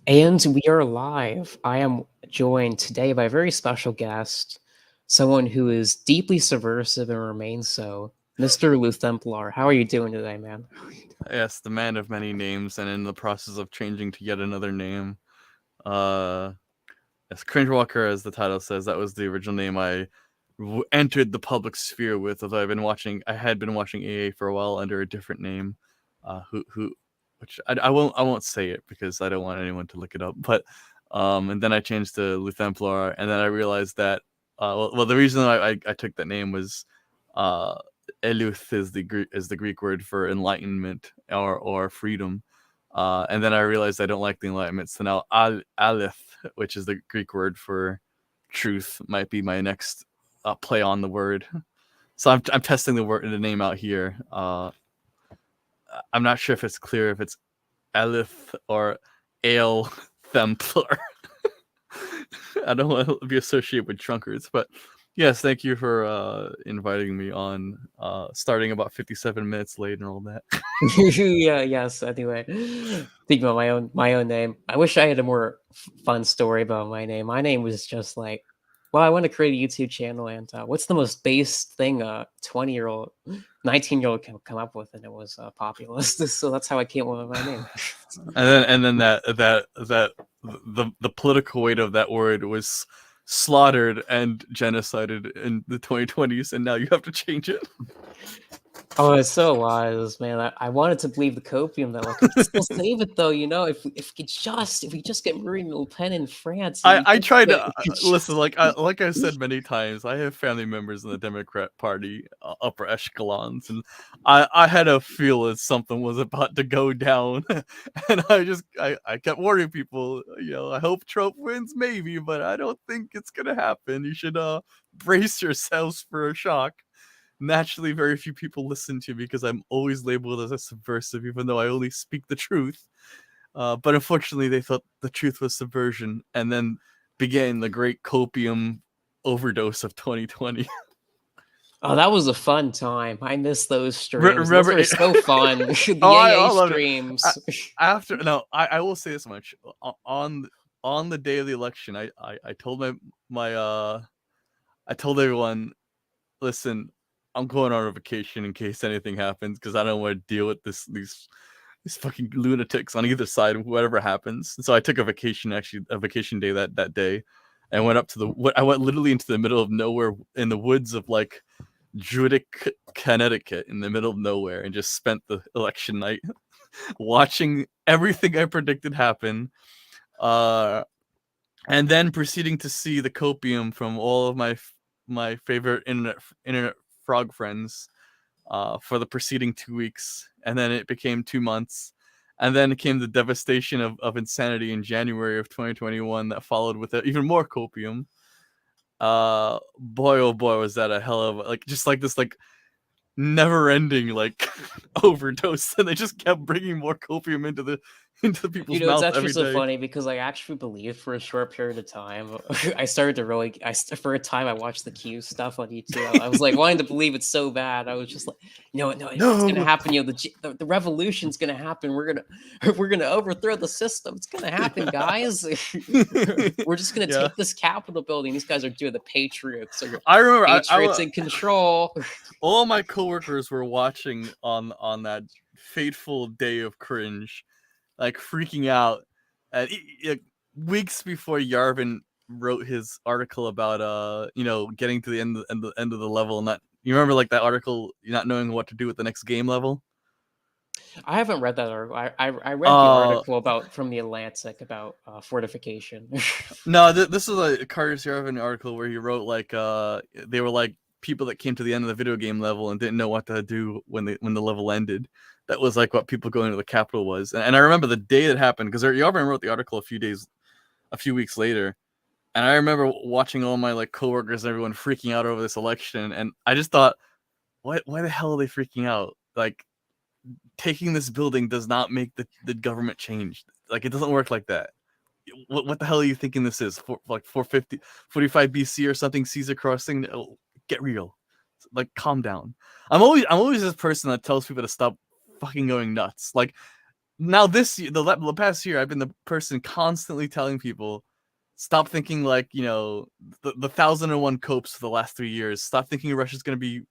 And we are live. I am joined today by a very special guest, someone who is deeply subversive and remains so, Mr. Luthemplar. How are you doing today, man? Yes, the man of many names, and in the process of changing to yet another name. Uh, yes, Cringewalker, as the title says, that was the original name I entered the public sphere with. Although I had been watching AA for a while under a different name, which I won't say it because I don't want anyone to look it up. But and then I changed to Luthemplar, and then I realized that the reason I took that name was uh Eluth is the Greek word for enlightenment or freedom. And then I realized I don't like the Enlightenment, so now Aleph, which is the Greek word for truth, might be my next play on the word. So I'm testing the name out here. I'm not sure if it's clear if it's Aleph or Ale Themplar. I don't want to be associated with drunkards, but yes, thank you for inviting me on. Starting about 57 minutes late and all that. Yeah, yes. Anyway, thinking about my own name. I wish I had a more fun story about my name. My name was just like, well, I want to create a YouTube channel, and what's the most base thing a 20-year-old, 19-year-old can come up with, and it was populist. So that's how I came up with my name. And then the political weight of that word was slaughtered and genocided in the 2020s, and now you have to change it. Oh, it's so wise, man. I wanted to believe the copium that like we can still save it though, if we just get Marine Le Pen in France, you I think tried that to we could listen. just Like I said many times, I have family members in the Democrat Party, upper echelons, and I had a feel that something was about to go down, and I kept warning people. I hope Trump wins, maybe, but I don't think it's gonna happen. You should brace yourselves for a shock. Naturally, very few people listen to me because I'm always labeled as a subversive, even though I only speak the truth. But unfortunately, they thought the truth was subversion, and then began the great copium overdose of 2020. Oh, that was a fun time. I miss those streams. Those Remember are it? so fun. Oh, The I AA loved it. streams. After no, I will say this much: on the day of the election, I told my I told everyone, listen, I'm going on a vacation in case anything happens because I don't want to deal with these fucking lunatics on either side of whatever happens. And so I took a vacation, actually a vacation day that day, and went up to I went literally into the middle of nowhere in the woods of like Druidic Connecticut in the middle of nowhere and just spent the election night watching everything I predicted happen. Uh and then proceeding to see the copium from all of my favorite internet frog friends for the preceding 2 weeks, and then it became 2 months, and then it came the devastation of insanity in January of 2021 that followed with even more copium. Boy, oh boy, was that a hell of just like this never ending overdose, and they just kept bringing more copium into people's It's mouth actually every so day. funny because I actually believed for a short period of time. For a time I watched the Q stuff on YouTube. I was like wanting to believe it's so bad. I was just like, no, it's gonna No. happen. The revolution's gonna happen. We're gonna overthrow the system. It's gonna happen, guys. We're just gonna Yeah, take this Capitol building. These guys are doing the Patriots. I remember. Patriots in control. All my coworkers were watching on that fateful day of cringe, like freaking out. Weeks before Yarvin wrote his article about getting to the end of the level, and not you remember like that article, not knowing what to do with the next game level. I haven't read that article. I read the Uh article about from the Atlantic about fortification. no, this is a Carter's Yarvin article where he wrote they were like people that came to the end of the video game level and didn't know what to do when the level ended. That was like what people going to the Capitol was, and I remember the day it happened because Yarvin wrote the article a few weeks later, and I remember watching all my like coworkers and everyone freaking out over this election, and I just thought, why the hell are they freaking out? Like, taking this building does not make the government change. Like, it doesn't work like that. What the hell are you thinking this is? Like 45 BC or something, Caesar crossing? Oh, get real. Like, calm down. I'm always this person that tells people to stop fucking going nuts. Like, now this year, the past year, I've been the person constantly telling people, stop thinking like, you know, the 1001 copes for the last 3 years. Stop thinking Russia's gonna be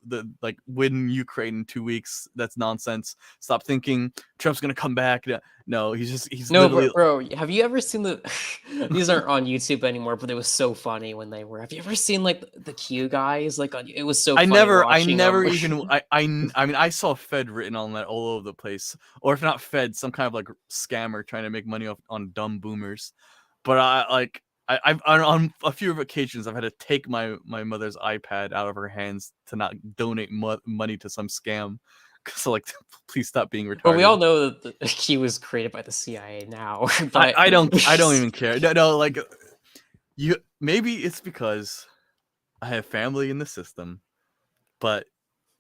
win Ukraine in 2 weeks. That's nonsense. Stop thinking Trump's gonna come back. No, he's No, literally. bro, have you ever seen the these aren't on YouTube anymore, but it was so funny when they were. Have you ever seen like the Q guys? Like it was so funny I watching never them. even I mean I saw Fed written on that all over the place, or if not Fed, some kind of like scammer trying to make money off on dumb boomers. But I've on a few occasions I've had to take my mother's iPad out of her hands to not donate money to some scam. So like, please stop being Well, we all retarded. know that the Q was created by the CIA now, but I don't even care. No, like you maybe it's because I have family in the system, but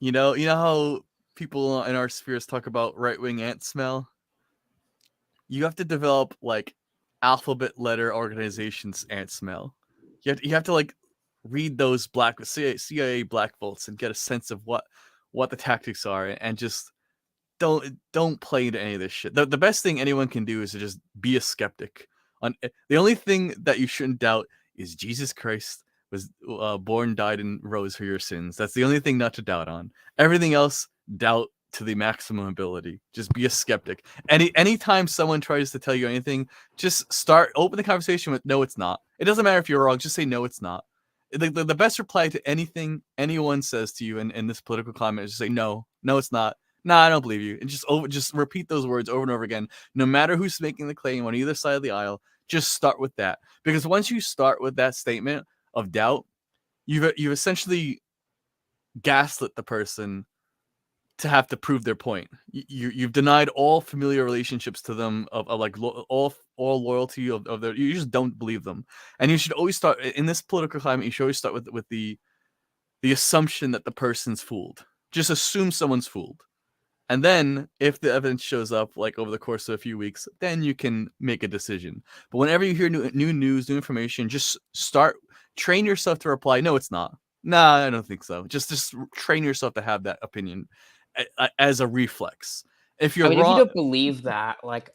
you know how people in our spheres talk about right-wing ant smell? You have to develop like alphabet letter organizations ant smell. You have to like read those CIA black bolts and get a sense of what the tactics are, and just don't play into any of this shit. The best thing anyone can do is to just be a skeptic. The only thing that you shouldn't doubt is Jesus Christ was born, died, and rose for your sins. That's the only thing not to doubt on. Everything else, doubt to the maximum ability. Just be a skeptic. Anytime someone tries to tell you anything, just open the conversation with no, it's not. It doesn't matter if you're wrong. Just say no, it's not. The best reply to anything anyone says to you in this political climate is just say no, it's not. Nah, I don't believe you. And just repeat those words over and over again. No matter who's making the claim on either side of the aisle, just start with that. Because once you start with that statement of doubt, you've essentially gaslit the person to have to prove their point. You've denied all familiar relationships to them of like all loyalty of their. You just don't believe them, and you should always start in this political climate. You should always start with the assumption that the person's fooled. Just assume someone's fooled. And then, if the evidence shows up, like over the course of a few weeks, then you can make a decision. But whenever you hear new news, new information, just train yourself to reply, no, it's not. Nah, I don't think so. Just train yourself to have that opinion as a reflex. If I you're mean, if you wrong, don't believe that, like,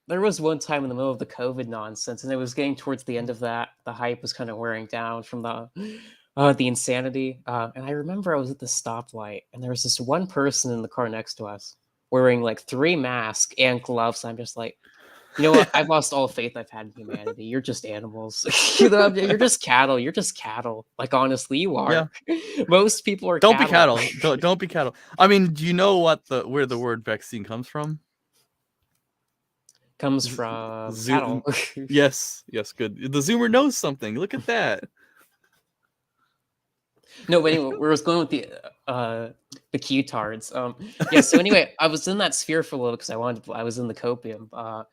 there was one time in the middle of the COVID nonsense, and it was getting towards the end of that. The hype was kind of wearing down from the insanity. And I remember I was at the stoplight, and there was this one person in the car next to us wearing like 3 masks and gloves. And I'm just like, you know what? I've lost all faith I've had in humanity. You're just animals. You're just cattle. You're just cattle. Like honestly, you yeah, are. Most people are don't be cattle. cattle. Don't be cattle. I mean, do you know where the word vaccine comes from? Comes from Zoom. cattle. Yes, good. The Zoomer knows something. Look at that. No, but anyway, where I was going with the Q-tards. Yeah. So anyway, I was in that sphere for a little because I was in the copium.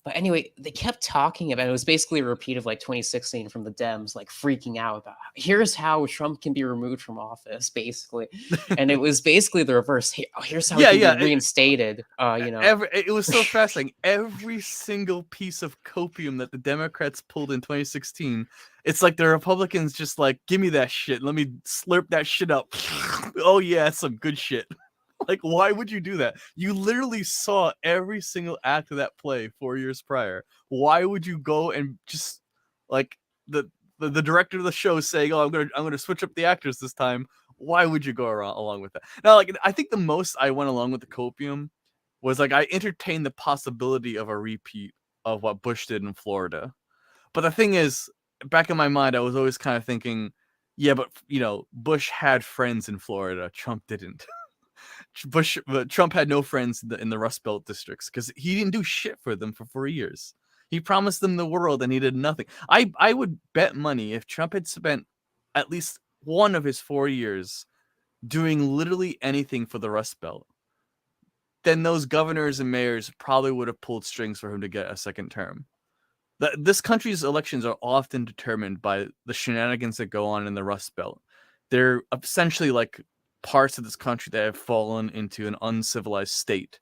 But anyway, they kept talking about it. It was basically a repeat of like 2016 from the Dems, like freaking out about here's how Trump can be removed from office, basically. And it was basically the reverse. Here's how he can be Yeah. reinstated. You know, It was so fascinating. Every single piece of copium that the Democrats pulled in 2016, it's like the Republicans just like, give me that shit. Let me slurp that shit up. Oh yeah, that's some good shit. Like, why would you do that? You literally saw every single act of that play 4 years prior. Why would you go and just like the director of the show saying, "Oh, I'm gonna switch up the actors this time." Why would you go along with that? Now, like, I think the most I went along with the copium was like I entertained the possibility of a repeat of what Bush did in Florida. But the thing is, back in my mind, I was always kind of thinking, yeah, but Bush had friends in Florida. Trump didn't. Trump had no friends in the Rust Belt districts because he didn't do shit for them for 4 years. He promised them the world and he did nothing. I would bet money if Trump had spent at least one of his 4 years doing literally anything for the Rust Belt, then those governors and mayors probably would have pulled strings for him to get a second term. This country's elections are often determined by the shenanigans that go on in the Rust Belt. They're essentially like parts of this country that have fallen into an uncivilized state,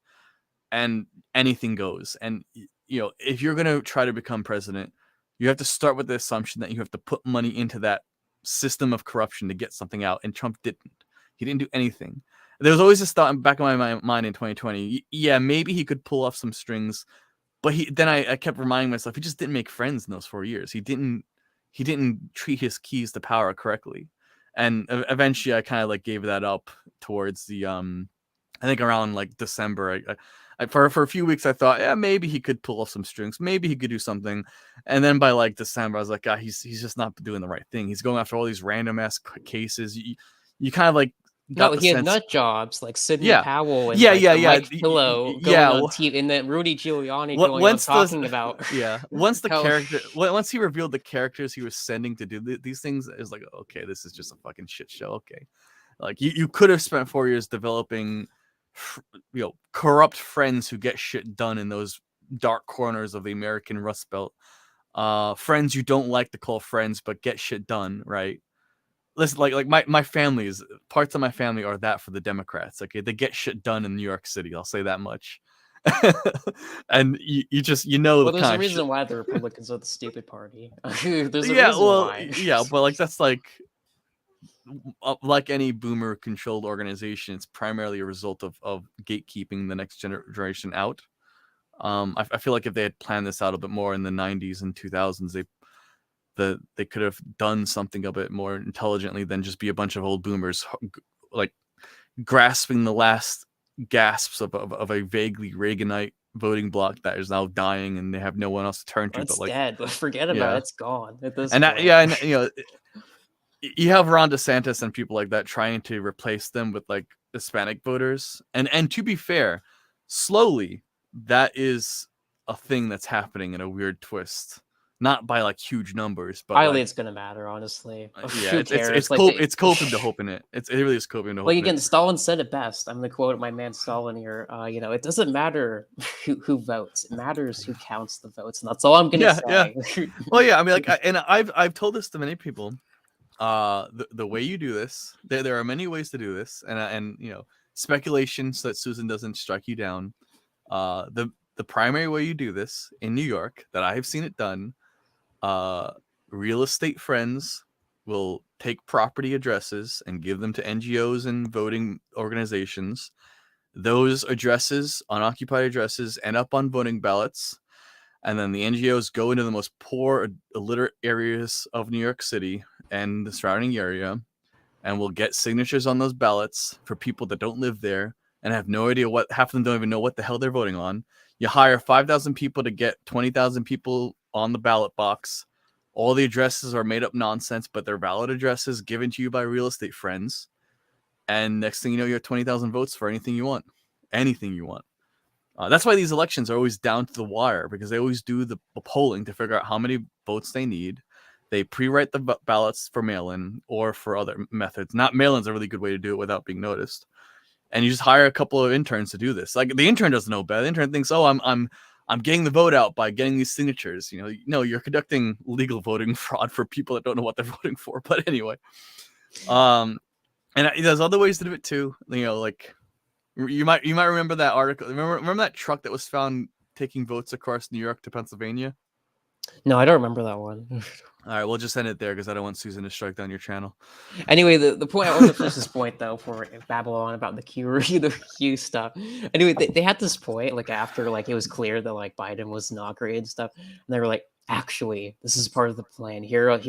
and anything goes. And if you're going to try to become president, you have to start with the assumption that you have to put money into that system of corruption to get something out, and Trump didn't. He didn't do anything. there was always this thought in the back of my mind in 2020. Yeah, maybe he could pull off some strings, but I kept reminding myself he just didn't make friends in those 4 years. He didn't treat his keys to power correctly, and eventually I kind of like gave that up towards the I think around like December. For a few weeks I thought, yeah, maybe he could pull off some strings, maybe he could do something, and then by like December I was like, God, he's just not doing the right thing. He's going after all these random ass cases. You kind of like No, got the he had sense, nut jobs like Sidney yeah, Powell and yeah, like yeah, the yeah, Mike Pillow going yeah. on TV, and then Rudy Giuliani What going on once those, talking about yeah, once the how character, once he revealed the characters he was sending to do these things, it was like, okay, this is just a fucking shit show. Okay, like you could have spent 4 years developing, corrupt friends who get shit done in those dark corners of the American Rust Belt. Friends you don't like to call friends, but get shit done, right? Listen, like my family's parts of my family are that for the Democrats. Okay, they get shit done in New York City. I'll say that much. And you just well, the there's kind a of shit. reason why the Republicans are the stupid party. There's a Yeah, reason well, why. yeah, but like that's like any boomer controlled organization, it's primarily a result of gatekeeping the next generation out. I feel like if they had planned this out a bit more in the 90s and 2000s, they could have done something a bit more intelligently than just be a bunch of old boomers like grasping the last gasps of a vaguely Reaganite voting bloc that is now dying and they have no one else to turn to. It's But like, dead, but forget about it. yeah, It's gone at this and point. yeah, and you have Ron DeSantis and people like that trying to replace them with like Hispanic voters, and to be fair, slowly that is a thing that's happening in a weird twist. Not by like huge numbers, but Highly, like, it's gonna matter, honestly. yeah, Who cares? Like they, it's coping to hope in it. It really is coping to hope like in it. again, Stalin said it best. I'm gonna quote my man Stalin here. It doesn't matter who votes; it matters who counts the votes, and that's all I'm gonna Yeah, yeah. say. Well, yeah. I mean, like, I've told this to many people. The way you do this, there are many ways to do this, and speculation so that Susan doesn't strike you down. The primary way you do this in New York that I have seen it done, real estate friends will take property addresses and give them to NGOs and voting organizations. Those addresses, unoccupied addresses, end up on voting ballots. And then the NGOs go into the most poor, illiterate areas of New York City and the surrounding area and will get signatures on those ballots for people that don't live there and have no idea what, half of them don't even know what the hell they're voting on. You hire 5,000 people to get 20,000 people on the ballot box. All the addresses are made up nonsense, but they're valid addresses given to you by real estate friends. And next thing you know, you have 20,000 votes for anything you want. Anything you want. That's why these elections are always down to the wire, because they always do the polling to figure out how many votes they need. They pre-write the ballots for mail-in or for other methods. Not mail-in is a really good way to do it without being noticed. And you just hire a couple of interns to do this. Like the intern doesn't know better. The intern thinks, "Oh, I'm getting the vote out by getting these signatures." No, you're conducting legal voting fraud for people that don't know what they're voting for. But anyway, and there's other ways to do it too. Like. You might remember that article. Remember that truck that was found taking votes across New York to Pennsylvania? No, I don't remember that one. All right, we'll just end it there because I don't want Susan to strike down your channel. Anyway, the point I want to finish this point though for Babylon about the Q stuff. Anyway, they had this point like after like it was clear that like Biden was inaugurated and stuff, and they were like, actually, this is part of the plan. Here out,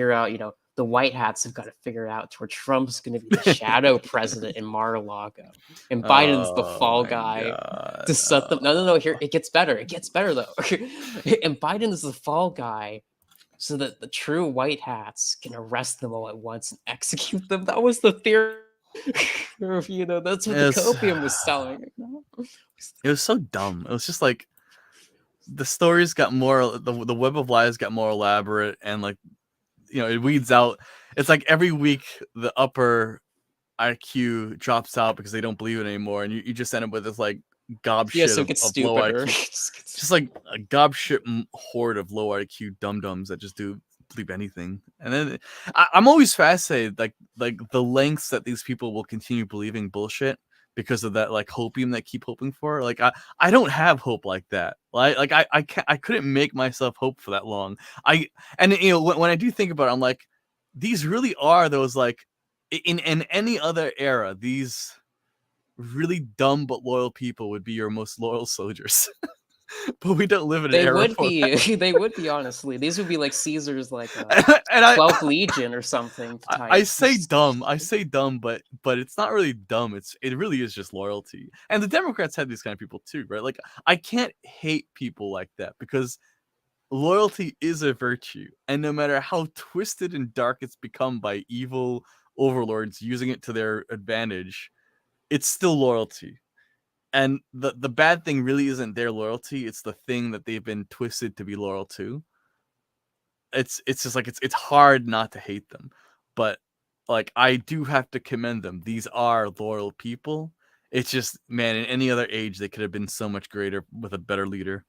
the white hats have got to figure out where Trump's going to be the shadow president in Mar-a-Lago, and Biden's the fall guy to set them. No. Here it gets better. It gets better though, and Biden is the fall guy, so that the true white hats can arrest them all at once and execute them. That was the theory. That's what the copium was selling. It was so dumb. It was just like the stories got more. The web of lies got more elaborate, and like. It weeds out. It's like every week the upper IQ drops out because they don't believe it anymore, and you just end up with this like gob shit so it gets of low stupider. IQ. Just like a gob shit horde of low IQ dum-dums that just do believe anything. And then I'm always fascinated like the lengths that these people will continue believing bullshit because of that like hopium they keep hoping for. Like I don't have hope like that. Like I couldn't make myself hope for that long. When I do think about it, I'm like, these really are those like in any other era, these really dumb but loyal people would be your most loyal soldiers. But we don't live in an They era would for that. be. They would be, honestly. These would be like Caesar's like And 12th Legion or something I type. say dumb. I say dumb, but it's not really dumb. It really is just loyalty. And the Democrats had these kind of people too, right? Like I can't hate people like that because loyalty is a virtue. And no matter how twisted and dark it's become by evil overlords using it to their advantage, it's still loyalty. And the bad thing really isn't their loyalty, it's the thing that they've been twisted to be loyal to. It's just like it's hard not to hate them. But like I do have to commend them. These are loyal people. It's just, man, in any other age they could have been so much greater with a better leader.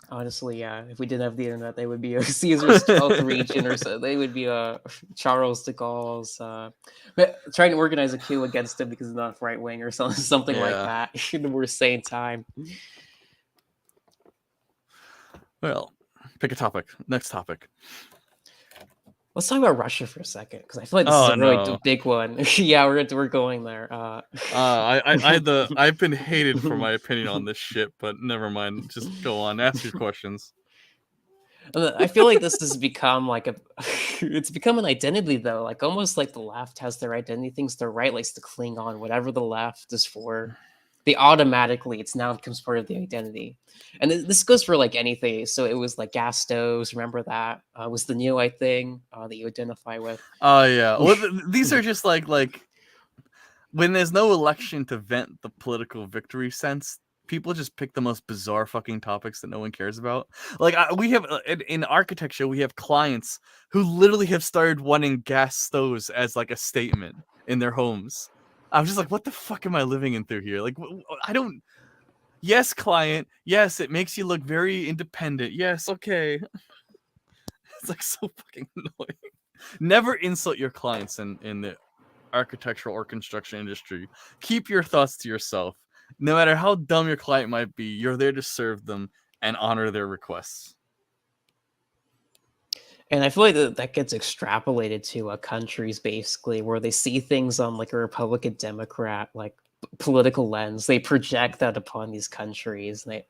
Honestly, yeah. If we didn't have the internet, they would be Caesar's 12th region, or so. They would be Charles de Gaulle's trying to organize a coup against him because he's not right wing or something like Yeah. that. In the worst sane time. Well, pick a topic. Next topic. Let's talk about Russia for a second, because I feel like this is Oh a really no. big one. Yeah, we're going there. I've been hated for my opinion on this shit, but never mind. Just go on. Ask your questions. I feel like this has become like it's become an identity though. Like almost like the left has their identity, things the right likes to cling on, whatever the left is for. They automatically, it's now becomes part of the identity. And this goes for like anything. So it was like gas stoves. Remember that was the new thing that you identify with. Oh yeah. Well, these are just like when there's no election to vent the political victory sense, people just pick the most bizarre fucking topics that no one cares about. Like we have in architecture, we have clients who literally have started wanting gas stoves as like a statement in their homes. I'm just like, what the fuck am I living in through here? Like, I don't. Yes, client. Yes, it makes you look very independent. Yes, okay. It's like so fucking annoying. Never insult your clients in the architectural or construction industry. Keep your thoughts to yourself. No matter how dumb your client might be, you're there to serve them and honor their requests. And I feel like that gets extrapolated to countries basically where they see things on like a Republican Democrat like political lens. They project that upon these countries, and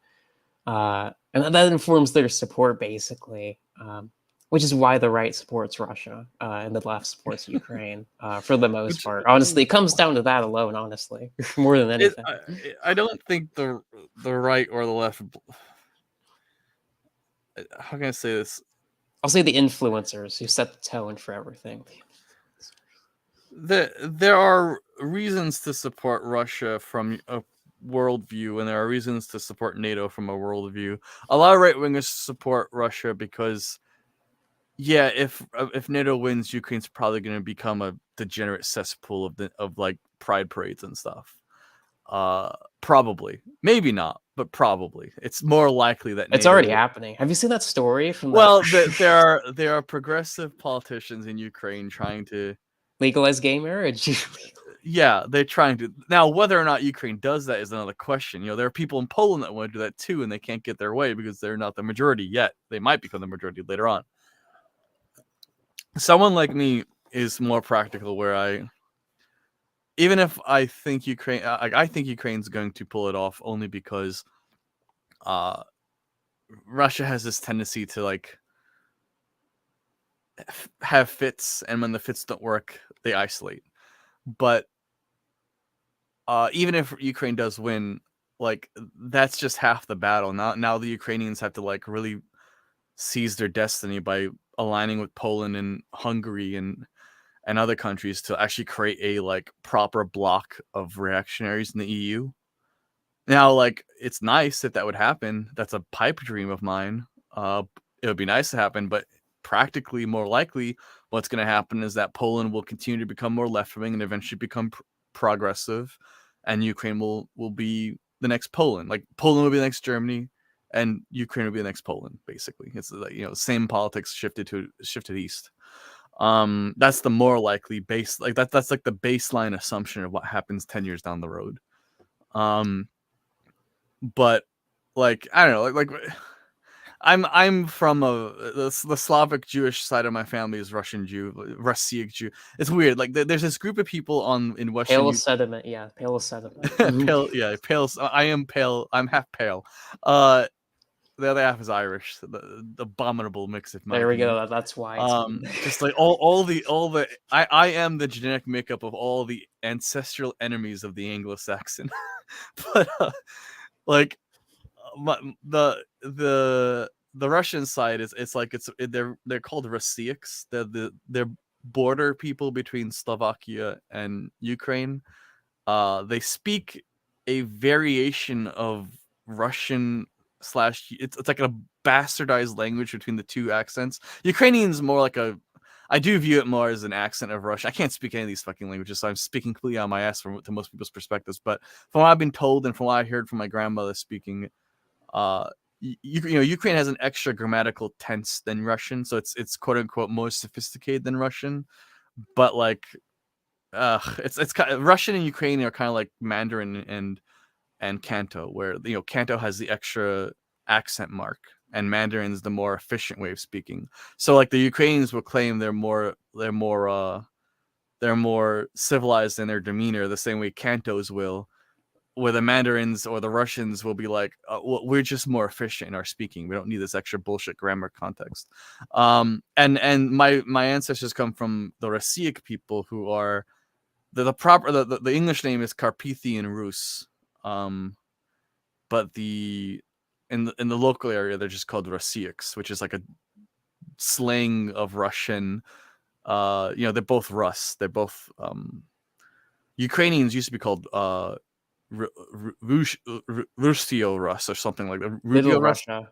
that informs their support basically, which is why the right supports Russia and the left supports Ukraine for the most part. Honestly, it comes down to that alone. Honestly, more than anything. I don't think the right or the left. How can I say this? I'll say the influencers who set the tone for everything. There are reasons to support Russia from a worldview, and there are reasons to support NATO from a worldview. A lot of right wingers support Russia because, yeah, if NATO wins, Ukraine's probably going to become a degenerate cesspool of like pride parades and stuff. Probably, maybe not, but probably it's more likely that It's NATO already happening. Have you seen that story from well, that? there are progressive politicians in Ukraine trying to Legalize gay marriage. yeah, they're trying to. Now, whether or not Ukraine does that is another question. You know, there are people in Poland that want to do that too, and they can't get their way because they're not the majority yet. They might become the majority later on. Someone like me is more practical, where even if I think I think Ukraine's going to pull it off only because Russia has this tendency to like have fits, and when the fits don't work, they isolate. But even if Ukraine does win, like that's just half the battle. Now the Ukrainians have to like really seize their destiny by aligning with Poland and Hungary and other countries to actually create a like proper block of reactionaries in the EU. Now, like it's nice if that would happen. That's a pipe dream of mine. It would be nice to happen, but practically more likely what's going to happen is that Poland will continue to become more left-wing and eventually become progressive, and Ukraine will be the next Poland. Like Poland will be the next Germany, and Ukraine will be the next Poland. Basically, it's like, you know, same politics shifted east. That's the more likely base. Like that's like the baseline assumption of what happens 10 years down the road. But like I don't know, like I'm from the Slavic Jewish side of my family is Russian Jew, Russian Jew. It's weird. Like there's this group of people in Western Pale sediment, yeah, pale sediment. pale, yeah, pale. I am pale. I'm half pale. Uh, the other half is Irish. The abominable mix, in my There we opinion. go. That's why. It's Just like all the I am the genetic makeup of all the ancestral enemies of the Anglo-Saxon. But like the Russian side is they're called Rossiyaks. They're border people between Slovakia and Ukraine. They speak a variation of Russian slash it's like a bastardized language between the two accents. Ukrainian's more like a I do view it more as an accent of Russian. I can't speak any of these fucking languages, so I'm speaking completely on my ass to most people's perspectives. But from what I've been told and from what I heard from my grandmother speaking, Ukraine has an extra grammatical tense than Russian, so it's quote unquote more sophisticated than Russian. But like, it's kind of, Russian and Ukrainian are kind of like Mandarin and Canto, where Canto has the extra accent mark, and Mandarin is the more efficient way of speaking. So like the Ukrainians will claim they're more civilized in their demeanor, the same way Cantos will. Where the Mandarins or the Russians will be like, well, we're just more efficient in our speaking. We don't need this extra bullshit grammar context. And my ancestors come from the Rossiyik people, who are the proper the English name is Carpathian Rus, but in the local area they're just called Rossiyaks, which is like a slang of Russian. They're both Rus. They're both Ukrainians used to be called Rustio Rus or something like that. Little Russia.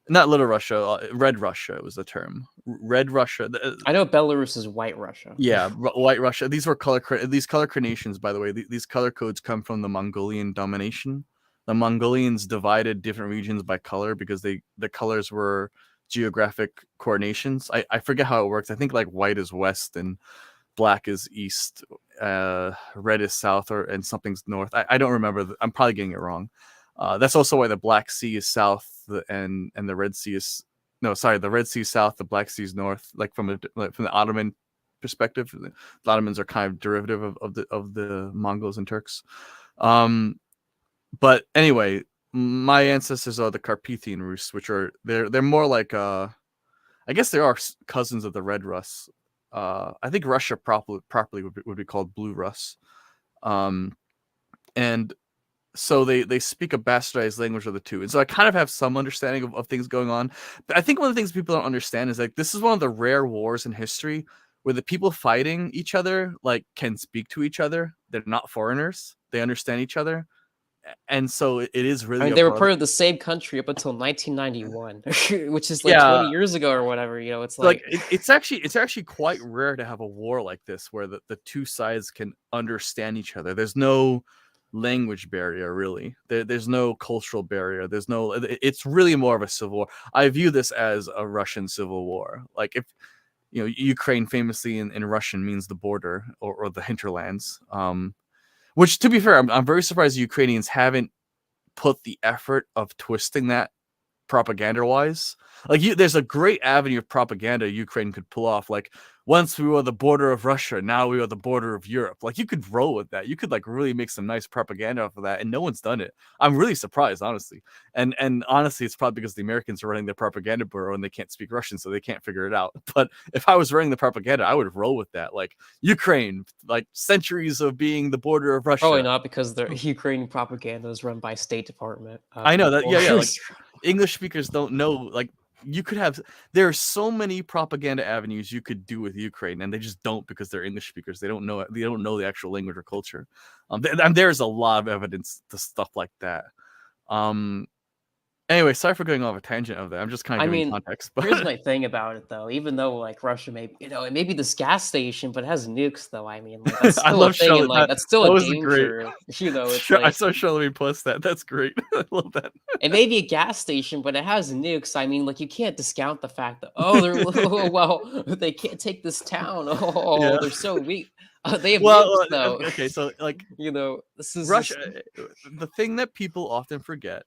Not Little Russia. Red Russia was the term. Red Russia. I know Belarus is White Russia. Yeah, White Russia. These were color coordinations, by the way. These color codes come from the Mongolian domination. The Mongolians divided different regions by color because the colors were geographic coordinations. I forget how it works. I think like white is west and black is east, red is south, and something's north. I don't remember. I'm probably getting it wrong. That's also why the Black Sea is south and the Red Sea is the Red Sea is south, the Black Sea is north. Like from the Ottoman perspective, the Ottomans are kind of derivative of the Mongols and Turks. But anyway, my ancestors are the Carpathian Rus, which are they're more like I guess they are cousins of the Red Rus. I think Russia properly would be called Blue Rus. And so they speak a bastardized language of the two. And so I kind of have some understanding of things going on. But I think one of the things people don't understand is like this is one of the rare wars in history where the people fighting each other like can speak to each other. They're not foreigners. They understand each other. And so it is really. I mean, they were part of the same country up until 1991, which is like 20 years ago or whatever. It's like it's actually quite rare to have a war like this where the two sides can understand each other. There's no language barrier, really. There's no cultural barrier. It's really more of a civil war. I view this as a Russian civil war. Like if Ukraine famously in Russian means the border or the hinterlands. Which, to be fair, I'm very surprised the Ukrainians haven't put the effort of twisting that propaganda-wise. Like, there's a great avenue of propaganda Ukraine could pull off. Like, once we were the border of Russia, now we are the border of Europe. Like, you could roll with that. You could like really make some nice propaganda off of that, and no one's done it. I'm really surprised, honestly. And honestly, it's probably because the Americans are running their propaganda bureau and they can't speak Russian, so they can't figure it out. But if I was running the propaganda, I would roll with that. Like Ukraine, like centuries of being the border of Russia. Probably not, because the Ukrainian propaganda is run by State Department. I know that. Yeah. Like English speakers don't know. Like you could have. There are so many propaganda avenues you could do with Ukraine, and they just don't because they're English speakers. They don't know. They don't know the actual language or culture. There's a lot of evidence to stuff like that. Anyway, sorry for going off a tangent of that. I'm just kind of giving context. But here's my thing about it, though. Even though like Russia may, it may be this gas station, but it has nukes, though. I mean, like, that's still I love a thing, and like that's still a danger. It's I saw Charlemagne post that. That's great. I love that. It may be a gas station, but it has nukes. I mean, like you can't discount the fact that they can't take this town. They're so weak. They have nukes, though. Okay, so like this is Russia. The thing that people often forget.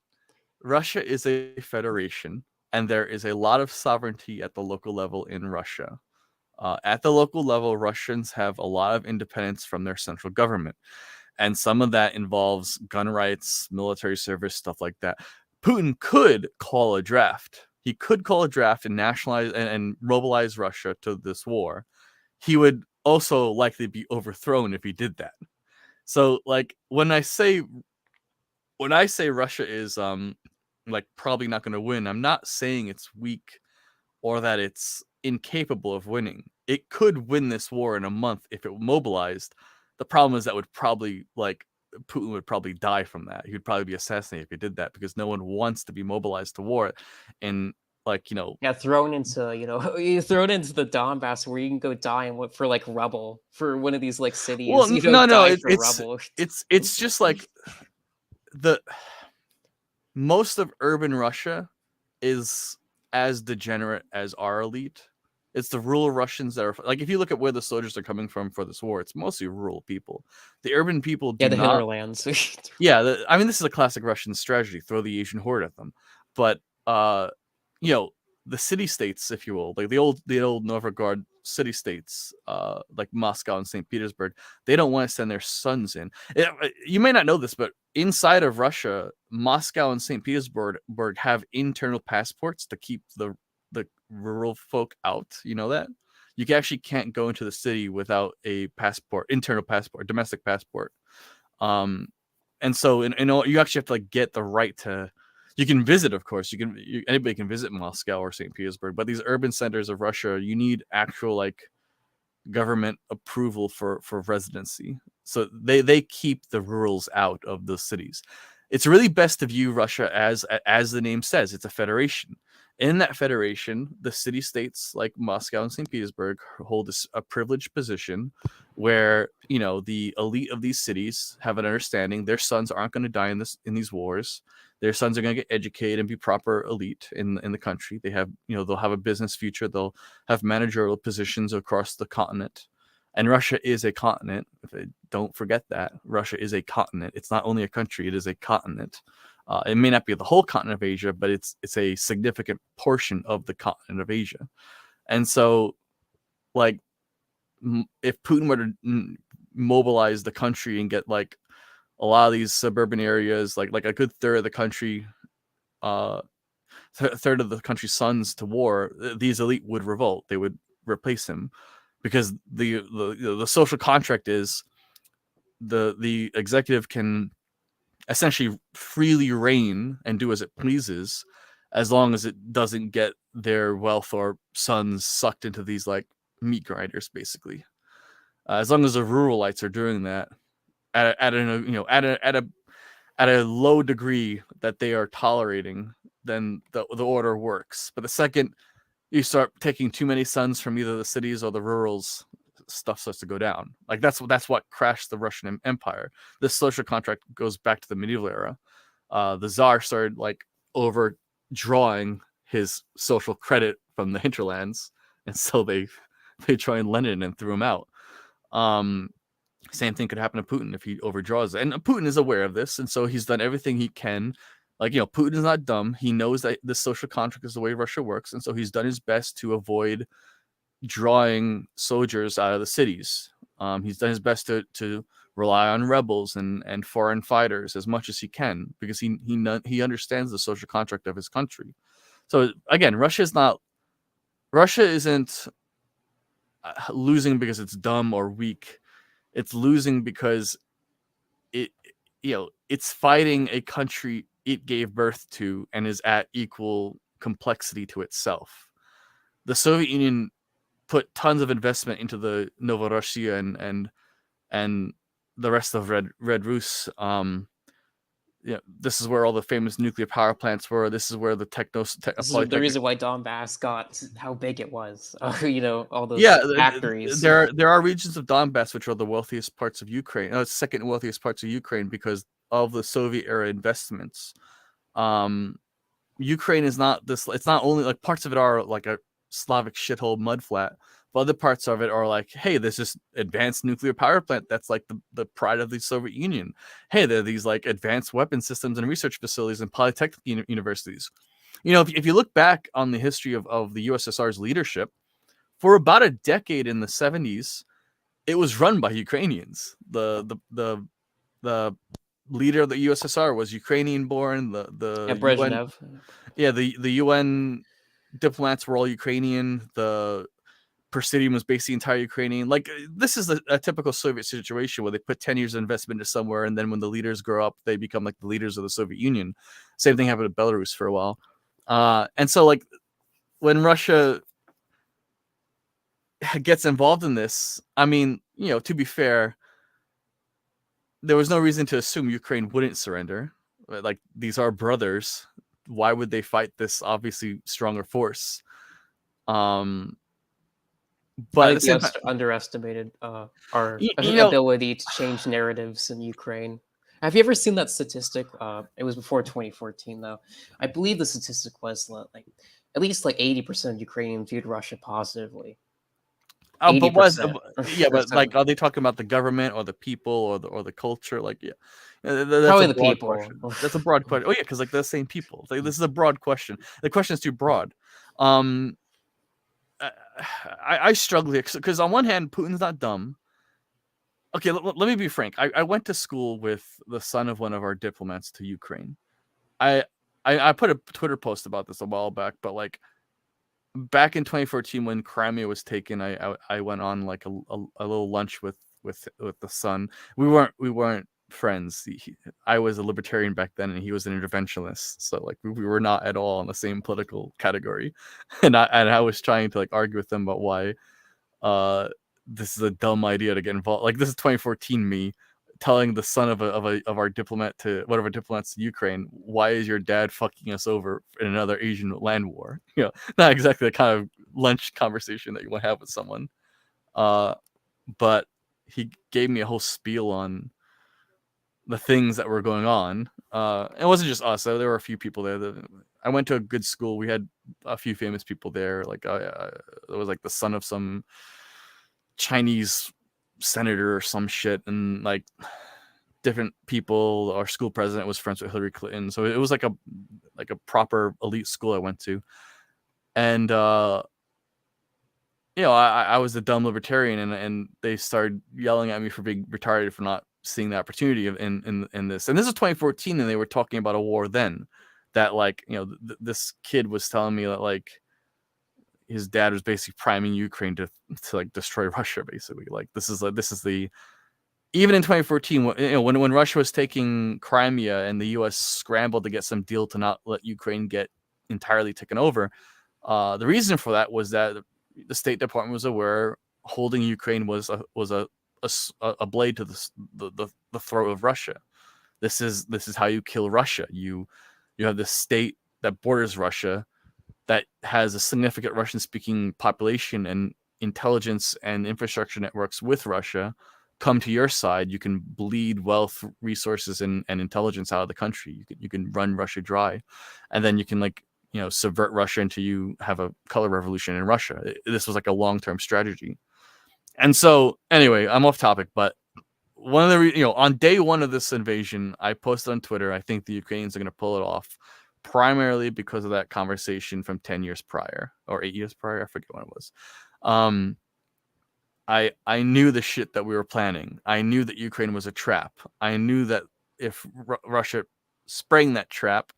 Russia is a federation. and there is a lot of sovereignty at the local level in Russia. At the local level, Russians have a lot of independence from their central government. And some of that involves gun rights, military service, stuff like that. Putin could call a draft. He could call a draft and nationalize and mobilize Russia to this war. He would also likely be overthrown if he did that. So, like, when I say Russia is like probably not going to win, I'm not saying it's weak or that it's incapable of winning. It could win this war in a month if it mobilized. The problem is that would probably, like, Putin would probably die from that. He would probably be assassinated if he did that, because no one wants to be mobilized to war. And, like, Yeah, thrown into, you thrown into the Donbass where you can go die and for like rubble for one of these like well, cities, no, die for rubble. it's just like the most of urban Russia is as degenerate as our elite. It's the rural Russians that are, like, if you look at where the soldiers are coming from for this war, it's mostly rural people. The urban people Yeah, do the not. hinterlands. Yeah, I mean, this is a classic Russian strategy: throw the Asian horde at them. But you know, the city states, if you will, like the old Novgorod city states, like Moscow and St. Petersburg, they don't want to send their sons in. You may not know this, but inside of Russia, Moscow and St. Petersburg have internal passports to keep the rural folk out. You know that? You actually can't go into the city without a passport, internal passport, domestic passport. And so you actually have to, like, get the right to. You can visit, of course. Anybody can visit Moscow or St. Petersburg, but these urban centers of Russia, you need actual, like, government approval for residency. So they keep the rurals out of the cities. It's really best to view Russia as the name says. It's a federation. In that federation, the city states like Moscow and St. Petersburg hold a privileged position where, the elite of these cities have an understanding their sons aren't going to die in these wars. Their sons are going to get educated and be proper elite in the country. They have, they'll have a business future. They'll have managerial positions across the continent. And Russia is a continent. Don't forget that. Russia is a continent. It's not only a country, it is a continent. It may not be the whole continent of Asia, but it's a significant portion of the continent of Asia. And so, like, if Putin were to mobilize the country and get, like, a lot of these suburban areas, like a good third of the country, third of the country's sons to war, these elite would revolt. They would replace him, because the social contract is the executive can essentially freely reign and do as it pleases, as long as it doesn't get their wealth or sons sucked into these, like, meat grinders, basically. As long as the ruralites are doing that at a low degree that they are tolerating, then the order works. But the second you start taking too many sons from either the cities or the rurals, stuff starts to go down. Like, that's what crashed the Russian Empire. This social contract goes back to the medieval era. The Tsar started, like, overdrawing his social credit from the hinterlands, and so they joined Lenin and threw him out. Same thing could happen to Putin if he overdraws it. And Putin is aware of this, and so he's done everything he can. Like, Putin is not dumb. He knows that this social contract is the way Russia works, and so he's done his best to avoid drawing soldiers out of the cities. He's done his best to rely on rebels and foreign fighters as much as he can, because he understands the social contract of his country. So again, Russia isn't losing because it's dumb or weak. It's losing because it's fighting a country it gave birth to and is at equal complexity to itself. The Soviet Union put tons of investment into the Novorossiya and the rest of Red Rus. This is where all the famous nuclear power plants were. This is where the This is the reason why Donbass got how big it was. All those factories. There are regions of Donbass which are the wealthiest parts of Ukraine. Second wealthiest parts of Ukraine because of the Soviet era investments. Ukraine is not this. It's not only, like, parts of it are like a Slavic shithole mudflat, but other parts of it are like, hey, there's this advanced nuclear power plant that's like the pride of the Soviet Union. Hey, there are these, like, advanced weapon systems and research facilities and polytechnic universities. You know, if you look back on the history of the USSR's leadership, for about a decade in the 70s, it was run by Ukrainians. The leader of the USSR was Ukrainian born. Yeah, The UN, Brezhnev. yeah, the UN diplomats were all Ukrainian. The Presidium was basically entire Ukrainian. Like, this is a typical Soviet situation where they put 10 years of investment into somewhere, and then when the leaders grow up, they become like the leaders of the Soviet Union. Same thing happened to Belarus for a while. And so, like, when Russia gets involved in this, I mean, you know, to be fair, there was no reason to assume Ukraine wouldn't surrender. Like, these are brothers. Why would they fight this obviously stronger force? But I at the think they same time, underestimated our you know, ability to change narratives in Ukraine. Have you ever seen that statistic? It was before 2014, though. I believe the statistic was like at least like 80% of Ukrainians viewed Russia positively. but was 80% yeah, or but like, so. are they talking about the government or the people or the culture? Like, yeah, that's a Probably the broad people. question. That's a broad question. Oh yeah, because like the same people. Like, this is a broad question. The question is too broad. Um, I struggle because on one hand, Putin's not dumb. Okay, let me be frank. I went to school with the son of one of our diplomats to Ukraine. I I put a Twitter post about this a while back, but like, back in 2014 when Crimea was taken, I went on like a little lunch with the son. We weren't friends. I was a libertarian back then, and he was an interventionist. So like, we were not at all in the same political category, and I was trying to like argue with them about why uh this is a dumb idea to get involved. Like, this is 2014 me telling the son of our diplomat to one of our diplomats to Ukraine, why is your dad fucking us over in another Asian land war? You know, not exactly the kind of lunch conversation that you want to have with someone. Uh, but he gave me a whole spiel on the things that were going on. It wasn't just us. There were a few people there. I went to a good school. We had a few famous people there. Like, there was like the son of some Chinese senator or some shit, and like different people. Our school president was friends with Hillary Clinton, so it was like a proper elite school I went to. And you know, I was a dumb libertarian, and they started yelling at me for being retarded for not seeing the opportunity in this. And this is 2014, and they were talking about a war then. That, like, you know, this kid was telling me that like his dad was basically priming Ukraine to like destroy Russia. Basically, like, this is the even in 2014, when Russia was taking Crimea and the U.S. scrambled to get some deal to not let Ukraine get entirely taken over, the reason for that was that the State Department was aware holding Ukraine was a blade to the throat of Russia. This is how you kill Russia. You have this state that borders Russia that has a significant Russian-speaking population and intelligence and infrastructure networks with Russia come to your side. You can bleed wealth, resources, and intelligence out of the country. You can run Russia dry, and then you can, like, you know, subvert Russia until you have a color revolution in Russia. This was like a long-term strategy. And so, anyway, I'm off topic, but one of the on day one of this invasion, I posted on Twitter, I think the Ukrainians are going to pull it off, primarily because of that conversation from 10 years prior or 8 years prior. I forget when it was. I knew the shit that we were planning. I knew that Ukraine was a trap. I knew that if Russia sprang that trap,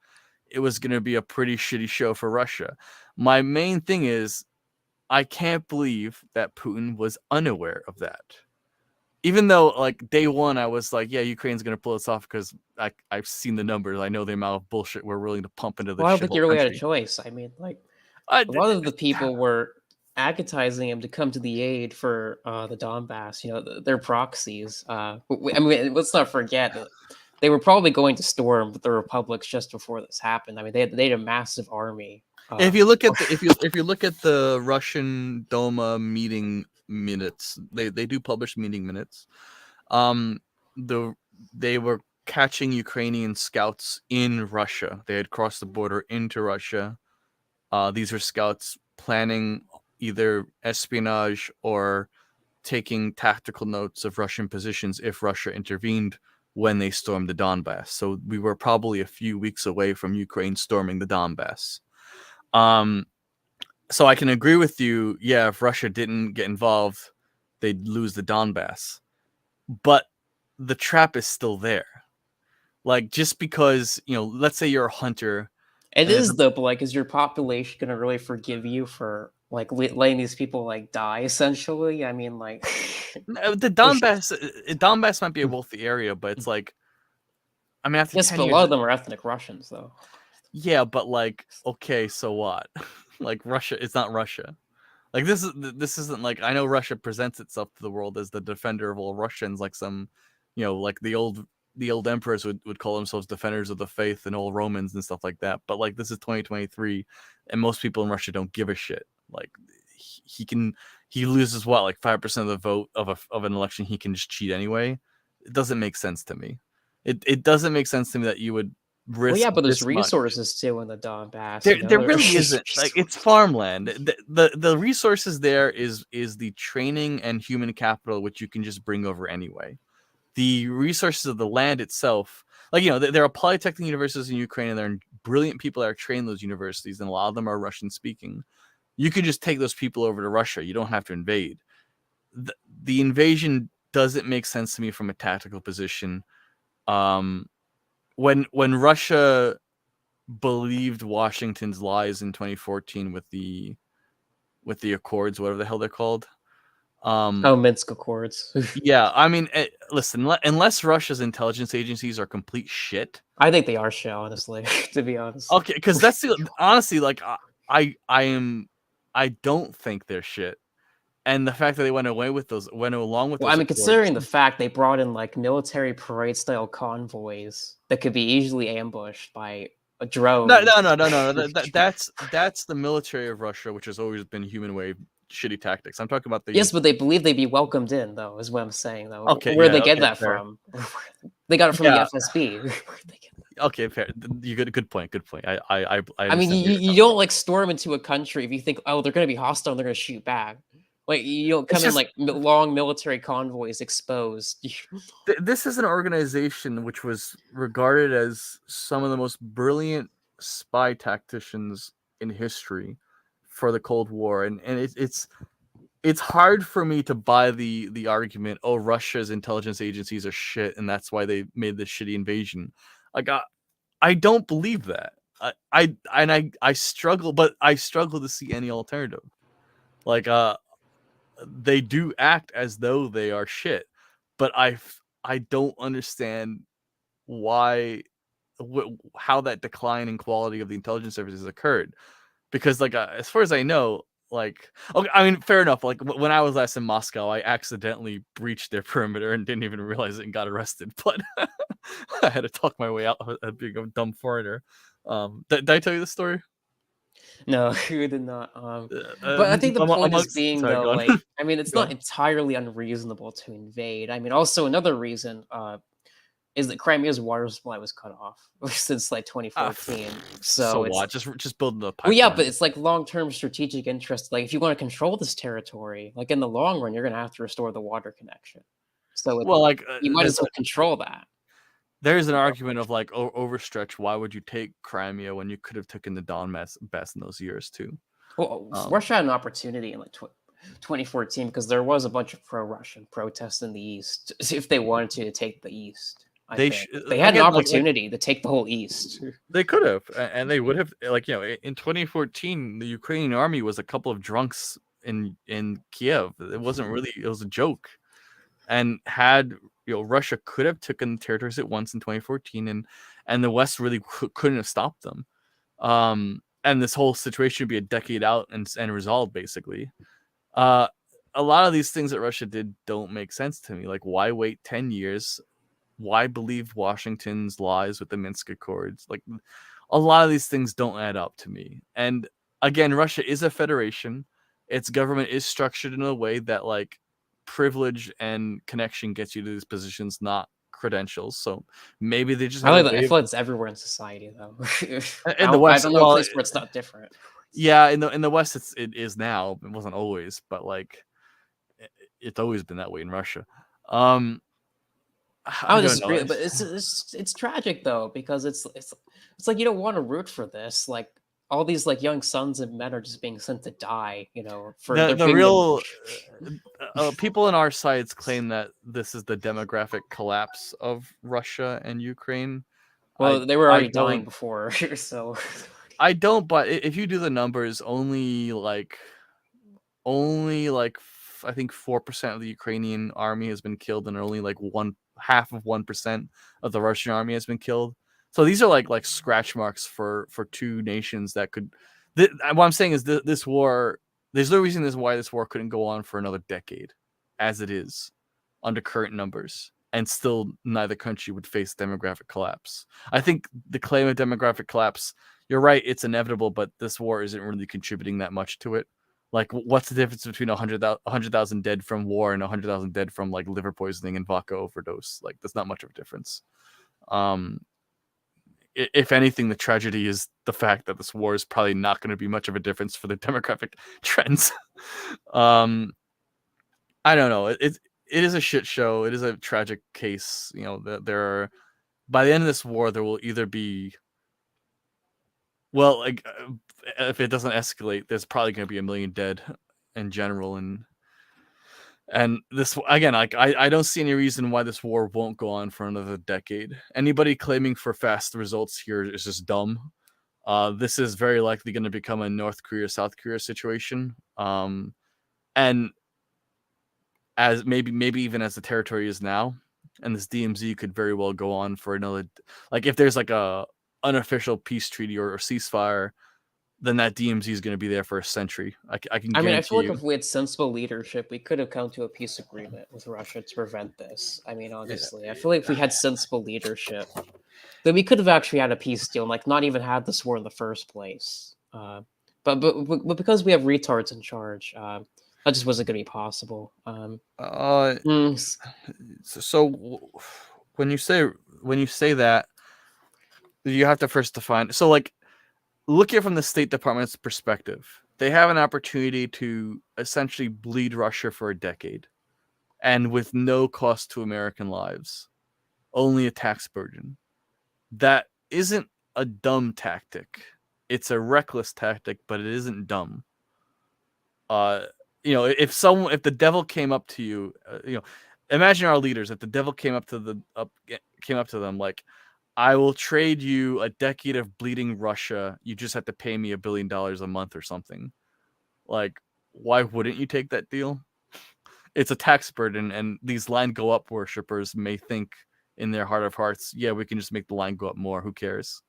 it was going to be a pretty shitty show for Russia. My main thing is, I can't believe that Putin was unaware of that. Even though, like, day one, I was like, yeah, Ukraine's going to pull this off because I've seen the numbers. I know the amount of bullshit we're willing to pump into Well, this I don't think shithole you really had a country. choice. I mean, like I, a lot of the people were advertising him to come to the aid for the Donbass. You know, their proxies. I mean, let's not forget that they were probably going to storm the republics just before this happened. I mean, they had a massive army. if you look at the if you look at the Russian Duma meeting minutes, they do publish meeting minutes. The They were catching Ukrainian scouts in Russia. They had crossed the border into Russia. These were scouts planning either espionage or taking tactical notes of Russian positions if Russia intervened when they stormed the Donbass. So we were probably a few weeks away from Ukraine storming the Donbass. So I can agree with you. Yeah, if Russia didn't get involved, they'd lose the Donbass. But the trap is still there. Like, just because, let's say you're a hunter. It And is though, but like, is your population gonna really forgive you for like letting these people like die? Essentially, I mean, like, the Donbass might be a wealthy area, but it's like, I mean, after yes, 10 but a years, lot of them are ethnic Russians, though. yeah, but like, okay, so what? Like, Russia, it's not Russia. Like, this isn't like, I know Russia presents itself to the world as the defender of all Russians, like some, like the old emperors would call themselves defenders of the faith and all Romans and stuff like that. But like, this is 2023, and most people in Russia don't give a shit. Like, he loses what, like 5% of the vote of an election, he can just cheat anyway. It doesn't make sense to me. It doesn't make sense to me that you would Well, risk yeah, but there's this much. resources too in the Donbass. There really isn't. Like, it's farmland. The resources there is the training and human capital, which you can just bring over anyway. The resources of the land itself, like, there are polytechnic universities in Ukraine, and there are brilliant people that are trained in those universities, and a lot of them are Russian speaking. You could just take those people over to Russia. You don't have to invade. The invasion doesn't make sense to me from a tactical position. When Russia believed Washington's lies in 2014 with the Accords, whatever the hell they're called. Oh, Minsk Accords. Yeah, I mean, listen, unless Russia's intelligence agencies are complete shit. I think they are shit, honestly. To be honest. Okay, because that's honestly, like, I don't think they're shit, and the fact that they went along with those Well, I mean, accords. considering the fact they brought in like military parade style convoys that could be easily ambushed by a drone. No. That's the military of Russia, which has always been human wave shitty tactics. I'm talking about the Yes, but they believe they'd be welcomed in, though, is what I'm saying, though. Okay, Where yeah, they get okay, that fair. from? They got it from Yeah. the FSB. Where'd they get that? Okay, fair. You good point. Good point. I mean, understand where you're you coming don't like storm into a country if you think, oh, they're gonna be hostile and they're gonna shoot back. Like, you don't come in just- like long military convoys exposed. This is an organization which was regarded as some of the most brilliant spy tacticians in history for the Cold War, and it's hard for me to buy the argument, oh, Russia's intelligence agencies are shit and that's why they made this shitty invasion. Like, I don't believe that. I struggle, but I struggle to see any alternative. Like, they do act as though they are shit, but I don't understand why how that decline in quality of the intelligence services occurred. Because, like, as far as I know, like, okay, I mean, fair enough. Like, when I was last in Moscow, I accidentally breached their perimeter and didn't even realize it and got arrested. But I had to talk my way out of being a dumb foreigner. Did I tell you this story? No, you did not. But I think the point is being, sorry, though, go on. like, I mean, it's Go not on. entirely unreasonable to invade. I mean, also another reason is that Crimea's water supply was cut off since like 2014. So it's what? Just building the well, yeah, pipeline. but it's like long-term strategic interest. Like, if you want to control this territory, like in the long run, you're going to have to restore the water connection. So Well, like, you might as well control that. there's an argument of like overstretch. Why would you take Crimea when you could have taken the Donbass in those years too? Well, Russia had an opportunity in like 2014 because there was a bunch of pro-Russian protests in the east. If they wanted to take the east, they had an opportunity to take the whole east. They could have, and they would have. Like, in 2014, the Ukrainian army was a couple of drunks in Kiev. It wasn't really. It was a joke, and had Russia could have taken the territories at once in 2014, and the West really couldn't have stopped them. And this whole situation would be a decade out and resolved, basically. A lot of these things that Russia did don't make sense to me. Like, why wait 10 years? Why believe Washington's lies with the Minsk Accords? Like, a lot of these things don't add up to me. And again, Russia is a federation. Its government is structured in a way that, like, privilege and connection gets you to these positions, not credentials. So maybe they just I have feel like it's everywhere in society, though. In the West, I don't know a place where it's not different. Yeah, in the West, it is now. It wasn't always, but like, it's always been that way in Russia. I would disagree, but it's tragic though, because it's like you don't want to root for this. Like, all these like young sons and men are just being sent to die, for The they're the being real people in our sites claim that this is the demographic collapse of Russia and Ukraine. well, they were I already dying don't before, so I don't, but if you do the numbers, I think 4% of the Ukrainian army has been killed, and only like 1/2 of 1% of the Russian army has been killed. So these are like scratch marks for two nations that could. What I'm saying is this war. There's no reason why this war couldn't go on for another decade, as it is, under current numbers, and still neither country would face demographic collapse. I think the claim of demographic collapse, you're right, it's inevitable, but this war isn't really contributing that much to it. Like, what's the difference between 100,000 dead from war and 100,000 dead from like liver poisoning and vodka overdose? Like, there's not much of a difference. If anything, the tragedy is the fact that this war is probably not going to be much of a difference for the demographic trends. I don't know. It is a shit show. It is a tragic case. There are, by the end of this war, there will either be, well, like, if it doesn't escalate, there's probably going to be 1 million dead in general, and this, again, like, I don't see any reason why this war won't go on for another decade. Anybody claiming for fast results here is just dumb. This is very likely going to become a North Korea South Korea situation, and as maybe even as the territory is now, and this DMZ could very well go on for another, like, if there's like a unofficial peace treaty or ceasefire, then that DMZ is going to be there for a century. I can I mean, I guarantee feel like you. if we had sensible leadership, we could have come to a peace agreement with Russia to prevent this. I mean, honestly, I feel like if we had sensible leadership, then we could have actually had a peace deal and like not even had this war in the first place. But because we have retards in charge, that just wasn't going to be possible. So when you say that, you have to first define. So, like, look at it from the State Department's perspective. They have an opportunity to essentially bleed Russia for a decade, and with no cost to American lives, only a tax burden. That isn't a dumb tactic. It's a reckless tactic, but it isn't dumb. If the devil came up to you, imagine our leaders. If the devil came up to them like, I will trade you a decade of bleeding Russia. You just have to pay me $1 billion a month or something. Like, why wouldn't you take that deal? It's a tax burden, and these line go up worshippers may think in their heart of hearts, yeah, we can just make the line go up more. Who cares?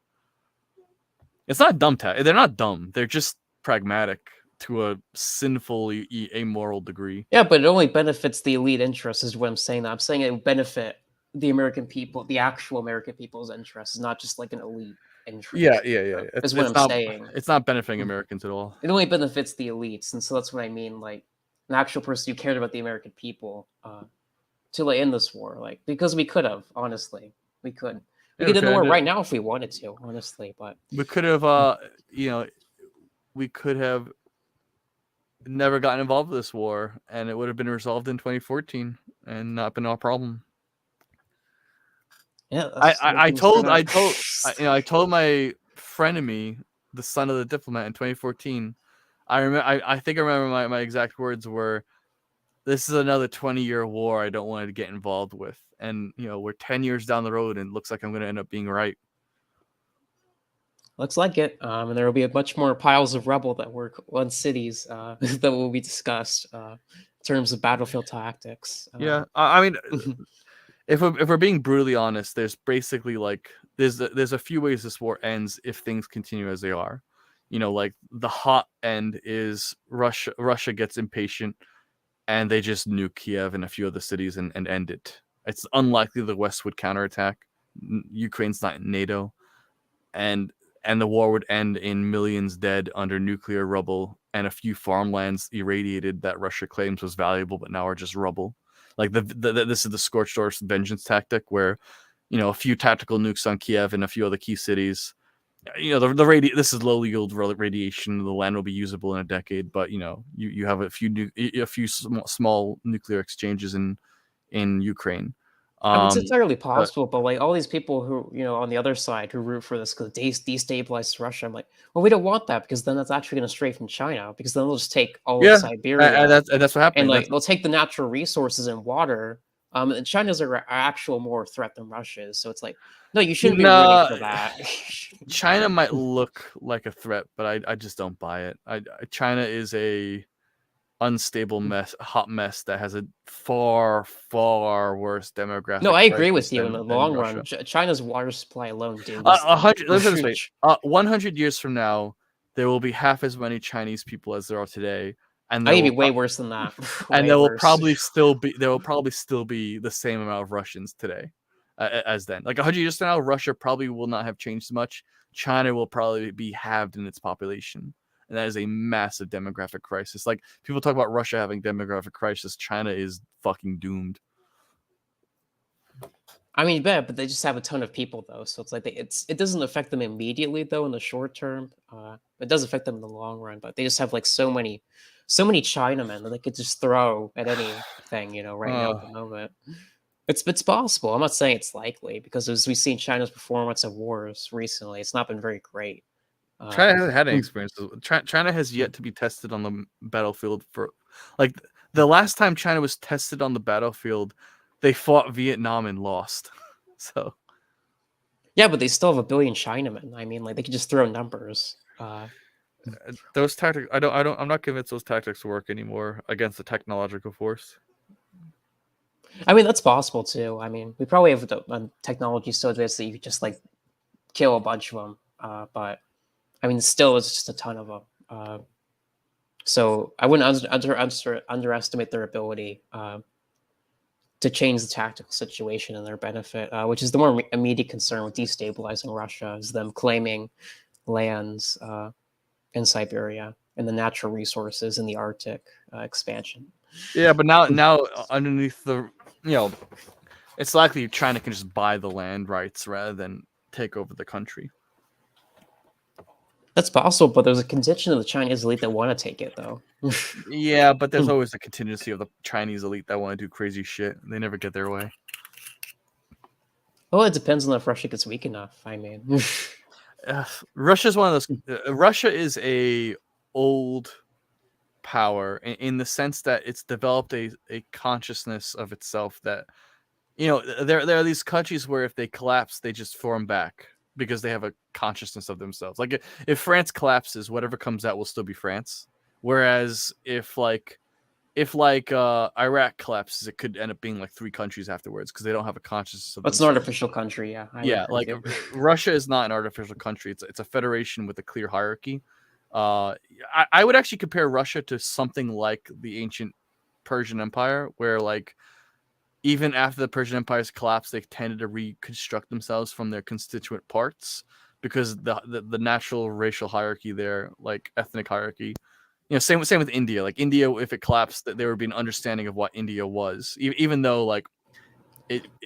It's not dumb. They're not dumb. They're just pragmatic to a sinfully amoral degree. Yeah, but it only benefits the elite interests, is what I'm saying. I'm saying it would benefit the American people, the actual American people's interests, not just like an elite interest. Yeah. Is what I'm saying. It's not benefiting Americans at all. It only benefits the elites, and so that's what I mean. Like, an actual person who cared about the American people to like end this war, like, because we could have, honestly, we could. We could end the war right now if we wanted to, honestly. But we could have, we could have never gotten involved with this war, and it would have been resolved in 2014 and not been a problem. Yeah, I told my frenemy, the son of the diplomat, in 2014. I think I remember my exact words were, "This is another 20-year war I don't want to get involved with." And we're 10 years down the road, and it looks like I'm going to end up being right. Looks like it. And there will be a much more piles of rubble that work on cities that will be discussed in terms of battlefield tactics. Yeah, I mean, if we're being brutally honest, there's basically like there's a few ways this war ends if things continue as they are. Like, the hot end is Russia gets impatient and they just nuke Kiev and a few other cities and end it. It's unlikely the West would counterattack. Ukraine's not in NATO, and the war would end in millions dead under nuclear rubble and a few farmlands irradiated that Russia claims was valuable but now are just rubble. Like, this is the scorched earth vengeance tactic, where a few tactical nukes on Kiev and a few other key cities. This is low yield radiation. The land will be usable in a decade, but you have a few small nuclear exchanges in Ukraine. I mean, it's Um, entirely but possible, but like all these people who, on the other side who root for this because destabilize Russia, I'm like, well, we don't want that because then that's actually going to stray from China because then they'll just take all of yeah, Siberia and that's what and happened. like That's they'll take the natural resources and water. And China's a actual more threat than Russia is, so it's like, no, you shouldn't be rooting no. for that. China might look like a threat, but I just don't buy it. China is a unstable mess, hot mess that has a far worse No, demographic I agree crisis with you in the than long run. Russia. China's water supply alone doomed us. 100. Let me put it this way: 100 years from now, there will be half as many Chinese people as there are today, and I there think will it'd be way worse than that. and Way worse. there will probably still be the same amount of Russians today as then. Like 100 years from now, Russia probably will not have changed much. China will probably be halved in its population, and that is a massive demographic crisis. Like people talk about Russia having demographic crisis, China is fucking doomed. I mean, yeah, but they just have a ton of people though, so it's like it doesn't affect them immediately though in the short term. It does affect them in the long run, but they just have like so many Chinamen that they could just throw at anything, right now at the moment. It's possible. I'm not saying it's likely because as we've seen China's performance at wars recently, it's not been very great. Uh, China hasn't had any hmm. experiences. China has yet to be tested on the battlefield for, like, the last time China was tested on the battlefield, they fought Vietnam and lost. So Yeah, but they still have a billion Chinamen. I mean, like they could just throw numbers. those tactics, I'm not convinced those tactics work anymore against the technological force. I mean, that's possible too. I mean, we probably have technology so advanced that you could just like kill a bunch of them. But I mean, still, it's just a ton of them. So I wouldn't underestimate their ability to change the tactical situation in their benefit, which is the more immediate concern with destabilizing Russia, is them claiming lands in Siberia and the natural resources in the Arctic expansion. Yeah, but now underneath the, it's likely China can just buy the land rights rather than take over the country. That's possible, but there's a contingent of the Chinese elite that want to take it, though. Yeah, but there's always a contingency of the Chinese elite that want to do crazy shit. They never get their way. Well, it depends on if Russia gets weak enough. I mean, Russia's one of those. Russia is a old power in the sense that it's developed a consciousness of itself that, there are these countries where if they collapse, they just form back because they have a consciousness of themselves. Like if France collapses, whatever comes out will still be France. Whereas if Iraq collapses, it could end up being like 3 countries afterwards because they don't have a consciousness of it's an themselves. artificial country. Yeah, I would Yeah, agree like with you. Russia is not an artificial country. It's a federation with a clear hierarchy. I would actually compare Russia to something like the ancient Persian Empire, where like even after the Persian Empire's collapse, they tended to reconstruct themselves from their constituent parts because the natural racial hierarchy there, like ethnic hierarchy, same with India. Like India, if it collapsed, there would be an understanding of what India was, even though like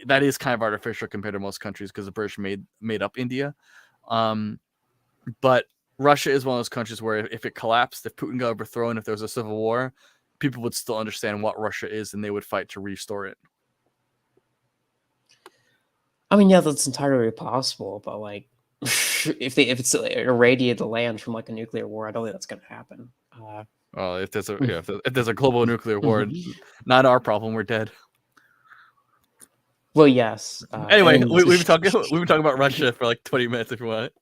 that is kind of artificial compared to most countries because the British made up India. But Russia is one of those countries where if it collapsed, if Putin got overthrown, if there was a civil war, people would still understand what Russia is and they would fight to restore it. I mean, yeah, that's entirely possible, but like, if it's irradiated the land from like a nuclear war, I don't think that's going to happen. Well, if there's a global nuclear war, not our problem. We're dead. Well, yes. Anyway, And we've been talking about Russia for like 20 minutes. If you want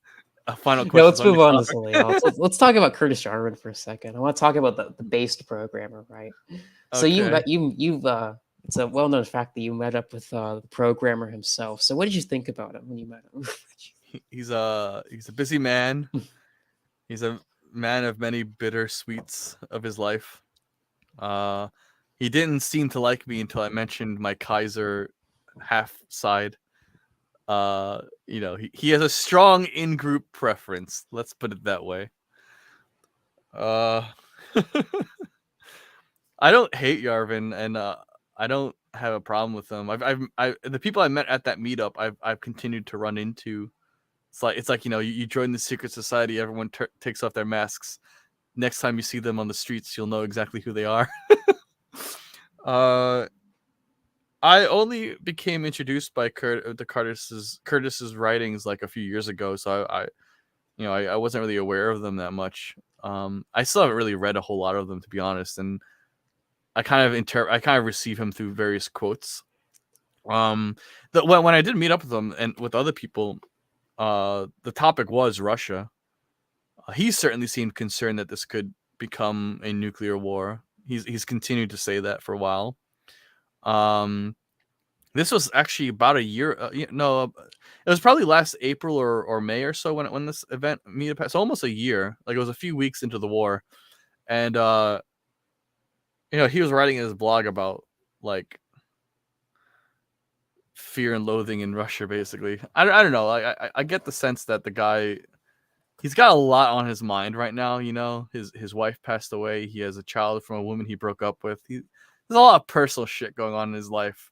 final yeah, questions let's on move your on to topic. something else. Let's talk about Curtis Yarvin for a second. I want to talk about the based programmer, right? So Okay. you've it's a well known fact that you met up with the programmer himself. So what did you think about him when you met him? He's a busy man. He's a man of many bitter sweets of his life. He didn't seem to like me until I mentioned my Kaiser half side. He has a strong in-group preference. Let's put it that way. I don't hate Yarvin, and I don't have a problem with him. The people I met at that meetup, I've continued to run into. It's like you join the secret society. Everyone takes off their masks. Next time you see them on the streets, you'll know exactly who they are. I only became introduced by Curtis's writings like a few years ago, so I wasn't really aware of them that much. I still haven't really read a whole lot of them, to be honest, and I kind of receive him through various quotes. When I did meet up with him and with other people, the topic was Russia. He certainly seemed concerned that this could become a nuclear war. He's continued to say that for a while. This was actually about a year. It was probably last April or May or so when this event meetup. So almost a year. Like, it was a few weeks into the war, and he was writing in his blog about like fear and loathing in Russia. Basically, I don't know. I get the sense that the guy, he's got a lot on his mind right now. His wife passed away. He has a child from a woman he broke up with. There's a lot of personal shit going on in his life.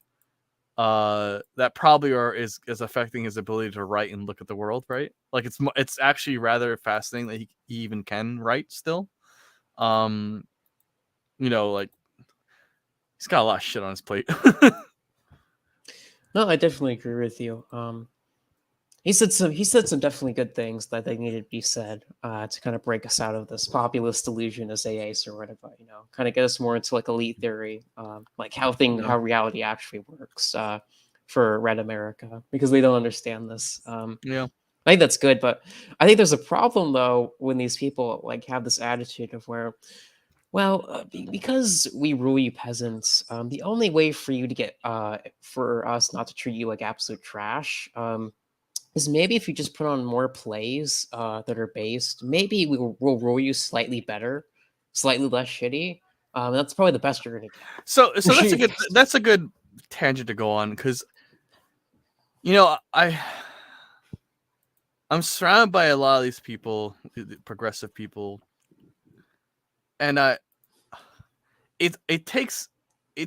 That probably is affecting his ability to write and look at the world, right? Like, it's actually rather fascinating that he even can write still. Like, he's got a lot of shit on his plate. No, I definitely agree with you. He said some definitely good things that they needed to be said to kind of break us out of this populist delusion as AAs or whatever. Kind of get us more into like elite theory, like how Yeah. reality actually works for Red America, because they don't understand this. Yeah. I think that's good, but I think there's a problem though when these people like have this attitude of where, well, because we rule you peasants, the only way for you to get for us not to treat you like absolute trash is maybe if you just put on more plays that are based, maybe we'll rule you slightly better, slightly less shitty. That's probably the best you're gonna So get. that's a good tangent to go on, because I'm surrounded by a lot of these people, progressive people, and it's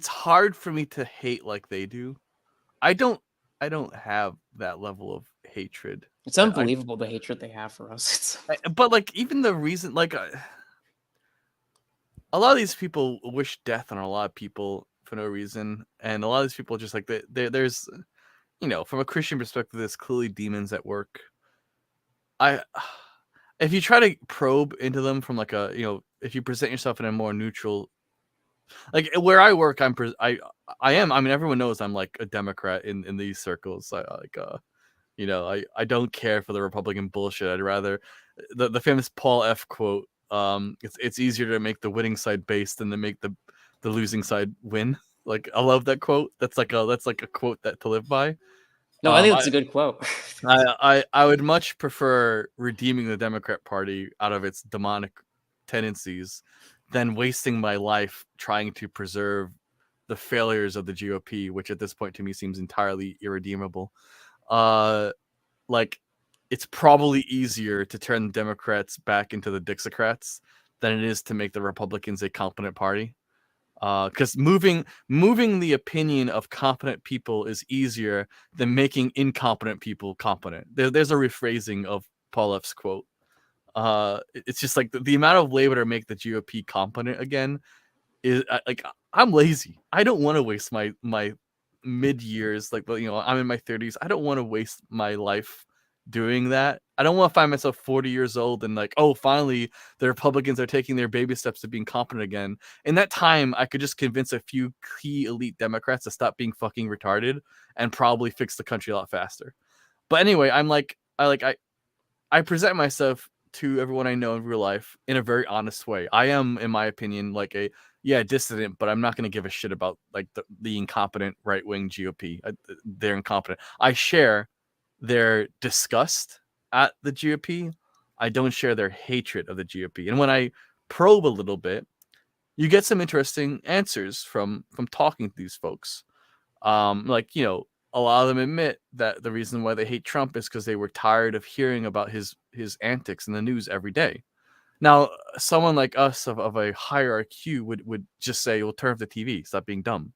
hard for me to hate like they do. I don't have that level of hatred. It's unbelievable the hatred they have for us. But like, even the reason, like, a lot of these people wish death on a lot of people for no reason, and a lot of these people just like there's from a Christian perspective, there's clearly demons at work. If you try to probe into them from like if you present yourself in a more neutral, like where I work, I am. I mean, everyone knows I'm like a Democrat in these circles. I don't care for the Republican bullshit. I'd rather the famous Paul F. quote. It's easier to make the winning side base than to make the losing side win. Like, I love that quote. That's like a quote that to live by. No, I think that's a good quote. I would much prefer redeeming the Democrat Party out of its demonic tendencies than wasting my life trying to preserve the failures of the GOP, which at this point to me seems entirely irredeemable. Like, it's probably easier to turn the Democrats back into the Dixiecrats than it is to make the Republicans a competent party. Because moving the opinion of competent people is easier than making incompetent people competent. There's a rephrasing of Paul F's quote. It's just like the amount of labor to make the GOP competent again is like, I'm lazy. I don't want to waste my mid years. Like, I'm in my 30s. I don't want to waste my life doing that. I don't want to find myself 40 years old and like, oh, finally the Republicans are taking their baby steps to being competent again. In that time, I could just convince a few key elite Democrats to stop being fucking retarded and probably fix the country a lot faster. But anyway, I present myself to everyone I know in real life in a very honest way. I am, in my opinion, like a dissident, but I'm not going to give a shit about like the incompetent right wing GOP. They're incompetent. I share their disgust at the GOP. I don't share their hatred of the GOP. And when I probe a little bit, you get some interesting answers from talking to these folks. Like, a lot of them admit that the reason why they hate Trump is because they were tired of hearing about his antics in the news every day. Now, someone like us of a higher IQ would just say, "Well, turn off the TV, stop being dumb."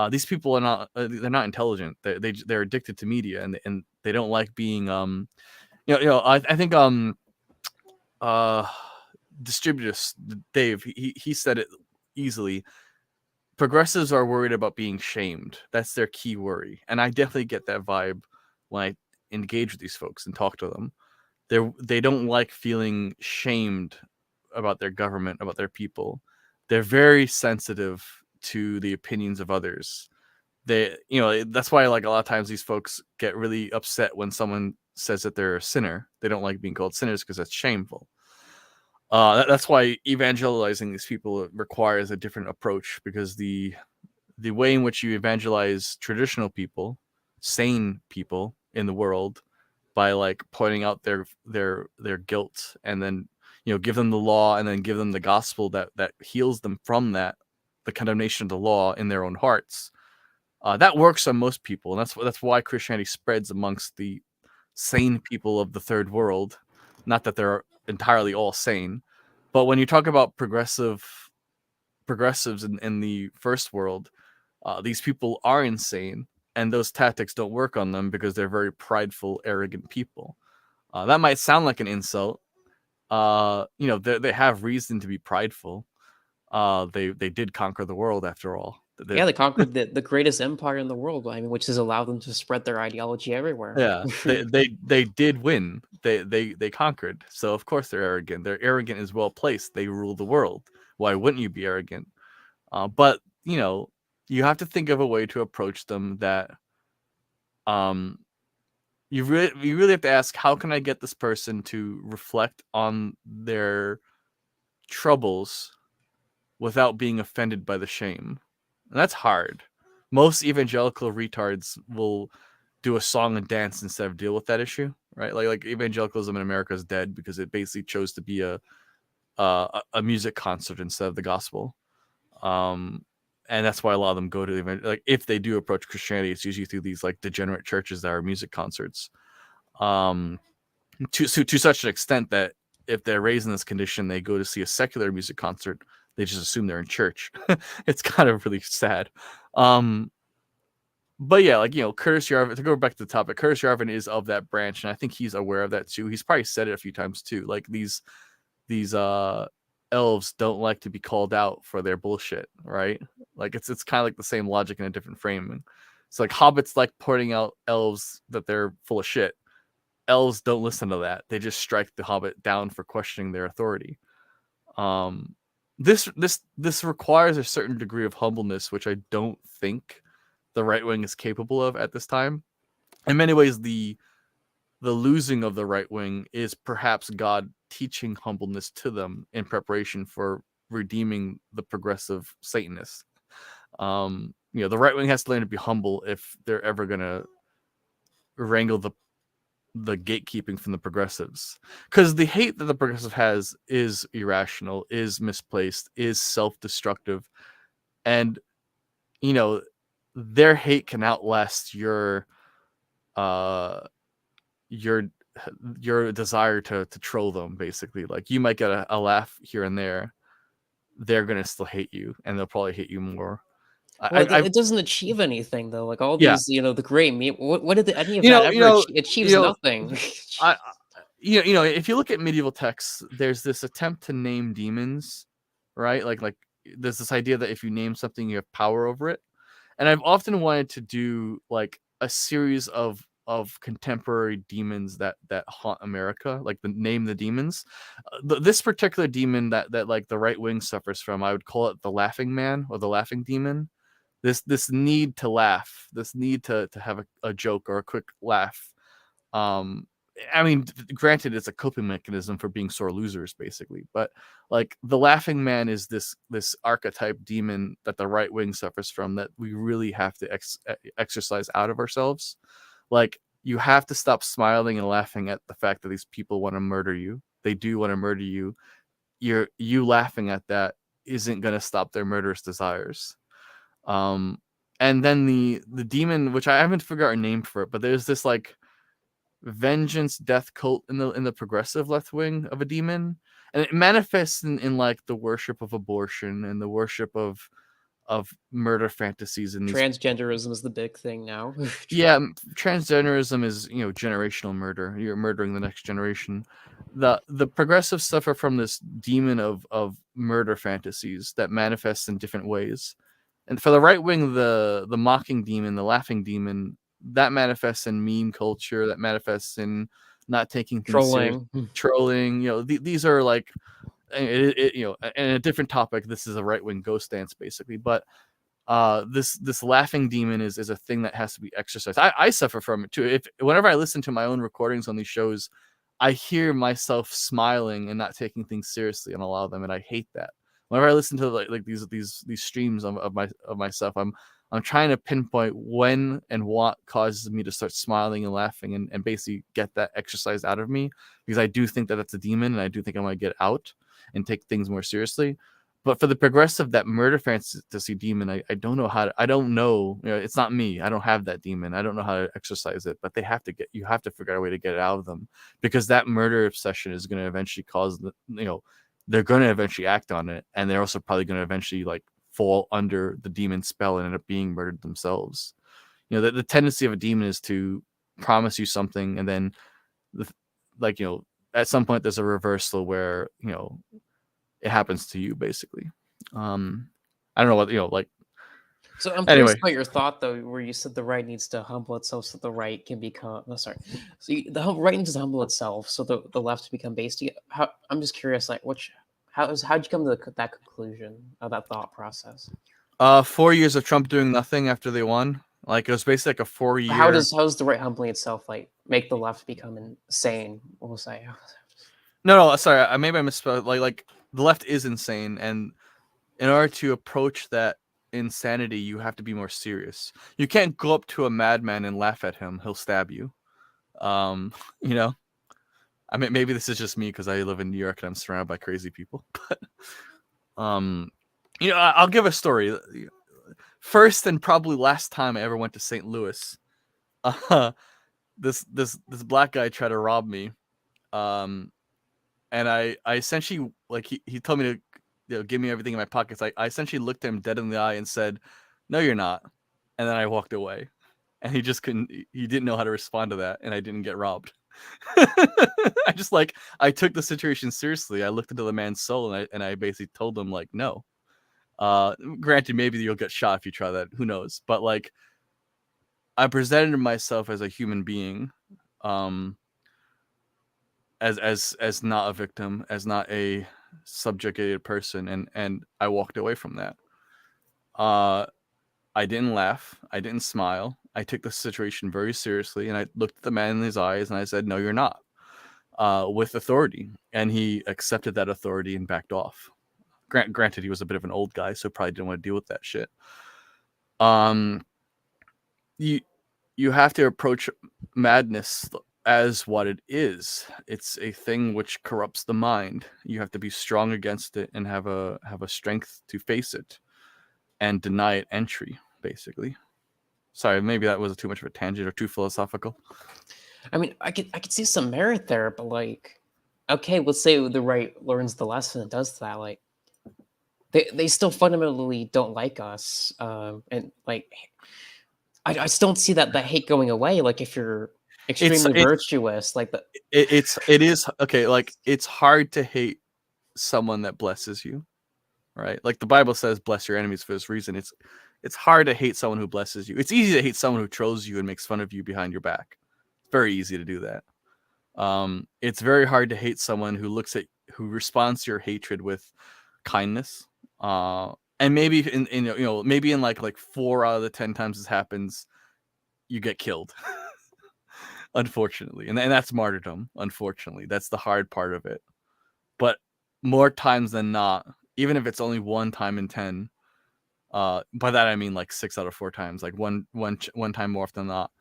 These people are not they're not intelligent. They're addicted to media, and they don't like being I think distributors Dave, he said it easily. progressives are worried about being shamed. That's their key worry, and I definitely get that vibe when I engage with these folks and talk to them. They don't like feeling shamed about their government, about their people. They're very sensitive to the opinions of others. That's why like a lot of times these folks get really upset when someone says that they're a sinner. They don't like being called sinners because that's shameful. That's why evangelizing these people requires a different approach, because the way in which you evangelize traditional people, sane people in the world, by like pointing out their guilt, and then give them the law, and then give them the gospel that heals them from the condemnation of the law in their own hearts. That works on most people, and that's why Christianity spreads amongst the sane people of the third world. Not that they're entirely all sane, but when you talk about progressives in the first world, these people are insane, and those tactics don't work on them because they're very prideful, arrogant people. That might sound like an insult. They have reason to be prideful. They did conquer the world after all. Yeah, they conquered the greatest empire in the world. I mean, which has allowed them to spread their ideology everywhere. Yeah, they did win. They conquered. So of course they're arrogant. They're arrogant is well placed. They rule the world. Why wouldn't you be arrogant? But you have to think of a way to approach them that you really have to ask, how can I get this person to reflect on their troubles without being offended by the shame? And that's hard. Most evangelical retards will do a song and dance instead of deal with that issue, right? Like evangelicalism in America is dead because it basically chose to be a music concert instead of the gospel. And that's why a lot of them go to like, if they do approach Christianity, it's usually through these like degenerate churches that are music concerts. To such an extent that if they're raised in this condition, they go to see a secular music concert, they just assume they're in church. It's kind of really sad. But yeah, like, Curtis Yarvin, to go back to the topic, Curtis Yarvin is of that branch, and I think he's aware of that too. He's probably said it a few times too. Like these elves don't like to be called out for their bullshit, right? Like it's kind of like the same logic in a different framing. It's like hobbits like pointing out elves that they're full of shit. Elves don't listen to that. They just strike the hobbit down for questioning their authority. This requires a certain degree of humbleness, which I don't think the right wing is capable of at this time. In many ways, the losing of the right wing is perhaps God teaching humbleness to them in preparation for redeeming the progressive Satanists. The right wing has to learn to be humble if they're ever gonna wrangle the gatekeeping from the progressives, because the hate that the progressive has is irrational, is misplaced, is self-destructive, and their hate can outlast your desire to troll them. Basically, like, you might get a laugh here and there, they're gonna still hate you, and they'll probably hate you more. Well, I it doesn't achieve anything though. Like all Yeah, these, the great meme. What did any of that ever achieve? It achieves you know nothing. I if you look at medieval texts, there's this attempt to name demons, right? Like there's this idea that if you name something, you have power over it. And I've often wanted to do like a series of contemporary demons that haunt America, like name the demons. This particular demon that like the right wing suffers from, I would call it the laughing man, or the laughing demon. This need to laugh, this need to have a joke or a quick laugh. I mean, granted, it's a coping mechanism for being sore losers, basically. But like the laughing man is this archetype demon that the right wing suffers from, that we really have to exercise out of ourselves. Like, you have to stop smiling and laughing at the fact that these people want to murder you. They do want to murder you. You laughing at that isn't going to stop their murderous desires. And then the demon, which I haven't figured out a name for it, but there's this like vengeance death cult in the progressive left wing of a demon, and it manifests in like the worship of abortion and the worship of murder fantasies in these. Transgenderism is the big thing now. Yeah, transgenderism is generational murder. You're murdering the next generation. The progressives suffer from this demon of murder fantasies that manifests in different ways, And for the right wing, the mocking demon, the laughing demon, that manifests in meme culture, that manifests in not taking things seriously, Trolling. trolling. These are like, and a different topic. This is a right wing ghost dance, basically. But this laughing demon is a thing that has to be exercised. I suffer from it too. Whenever I listen to my own recordings on these shows, I hear myself smiling and not taking things seriously on a lot of them, and I hate that. Whenever I listen to like these streams of myself, I'm trying to pinpoint when and what causes me to start smiling and laughing and basically get that exercise out of me, because I do think that that's a demon, and I do think I'm gonna get out and take things more seriously. But for the progressive, that murder fantasy demon, I don't know how to, I don't know, it's not me. I don't have that demon. I don't know how to exercise it, but you have to figure out a way to get it out of them, because that murder obsession is going to eventually cause they're going to eventually act on it. And they're also probably going to eventually like fall under the demon spell and end up being murdered themselves. The tendency of a demon is to promise you something. And then at some point there's a reversal where, it happens to you basically. I don't know what like. So I'm curious Anyway, about your thought though, where you said the right needs to humble itself so the right can become. No, sorry. So right needs to humble itself so the left to become based. I'm just curious, like, how'd you come to that conclusion of that thought process? 4 years of Trump doing nothing after they won. Like it was basically like a 4 year. How's the right humbling itself like make the left become insane? We'll say. No, sorry, I maybe I misspoke. Like the left is insane, and in order to approach that insanity, you have to be more serious. You can't go up to a madman and laugh at him; he'll stab you. You know. I mean, maybe this is just me because I live in New York and I'm surrounded by crazy people. But I'll give a story. First and probably last time I ever went to St. Louis, this black guy tried to rob me. And I essentially, like, he told me to give me everything in my pockets. I essentially looked him dead in the eye and said, "No, you're not." And then I walked away. And he just couldn't. He didn't know how to respond to that, and I didn't get robbed. I took the situation seriously. I looked into the man's soul, and I basically told him like, no. Granted, maybe you'll get shot if you try that. Who knows? But like, I presented myself as a human being, as not a victim, as not a subjugated person, and I walked away from that. I didn't laugh. I didn't smile. I took the situation very seriously, and I looked at the man in his eyes, and I said, "No, you're not," with authority. And he accepted that authority and backed off. Granted, he was a bit of an old guy, so probably didn't want to deal with that shit. You have to approach madness as what it is. It's a thing which corrupts the mind. You have to be strong against it and have a strength to face it and deny it entry, basically. Sorry, maybe that was too much of a tangent or too philosophical. I mean, I could see some merit there, but like, okay, let's say the right learns the lesson and does that. Like, they still fundamentally don't like us, and like, I still don't see that hate going away. Like, if you're extremely virtuous, like it is okay. Like, it's hard to hate someone that blesses you, right? Like the Bible says, "Bless your enemies" for this reason. It's hard to hate someone who blesses you. It's easy to hate someone who trolls you and makes fun of you behind your back. It's very easy to do that. It's very hard to hate someone who responds to your hatred with kindness. And maybe maybe in like 4 out of the 10 times this happens, you get killed. Unfortunately, and that's martyrdom. Unfortunately, that's the hard part of it. But more times than not, even if it's only 1 time in 10, by that I mean like 6 out of 4 times, like one time more often than not,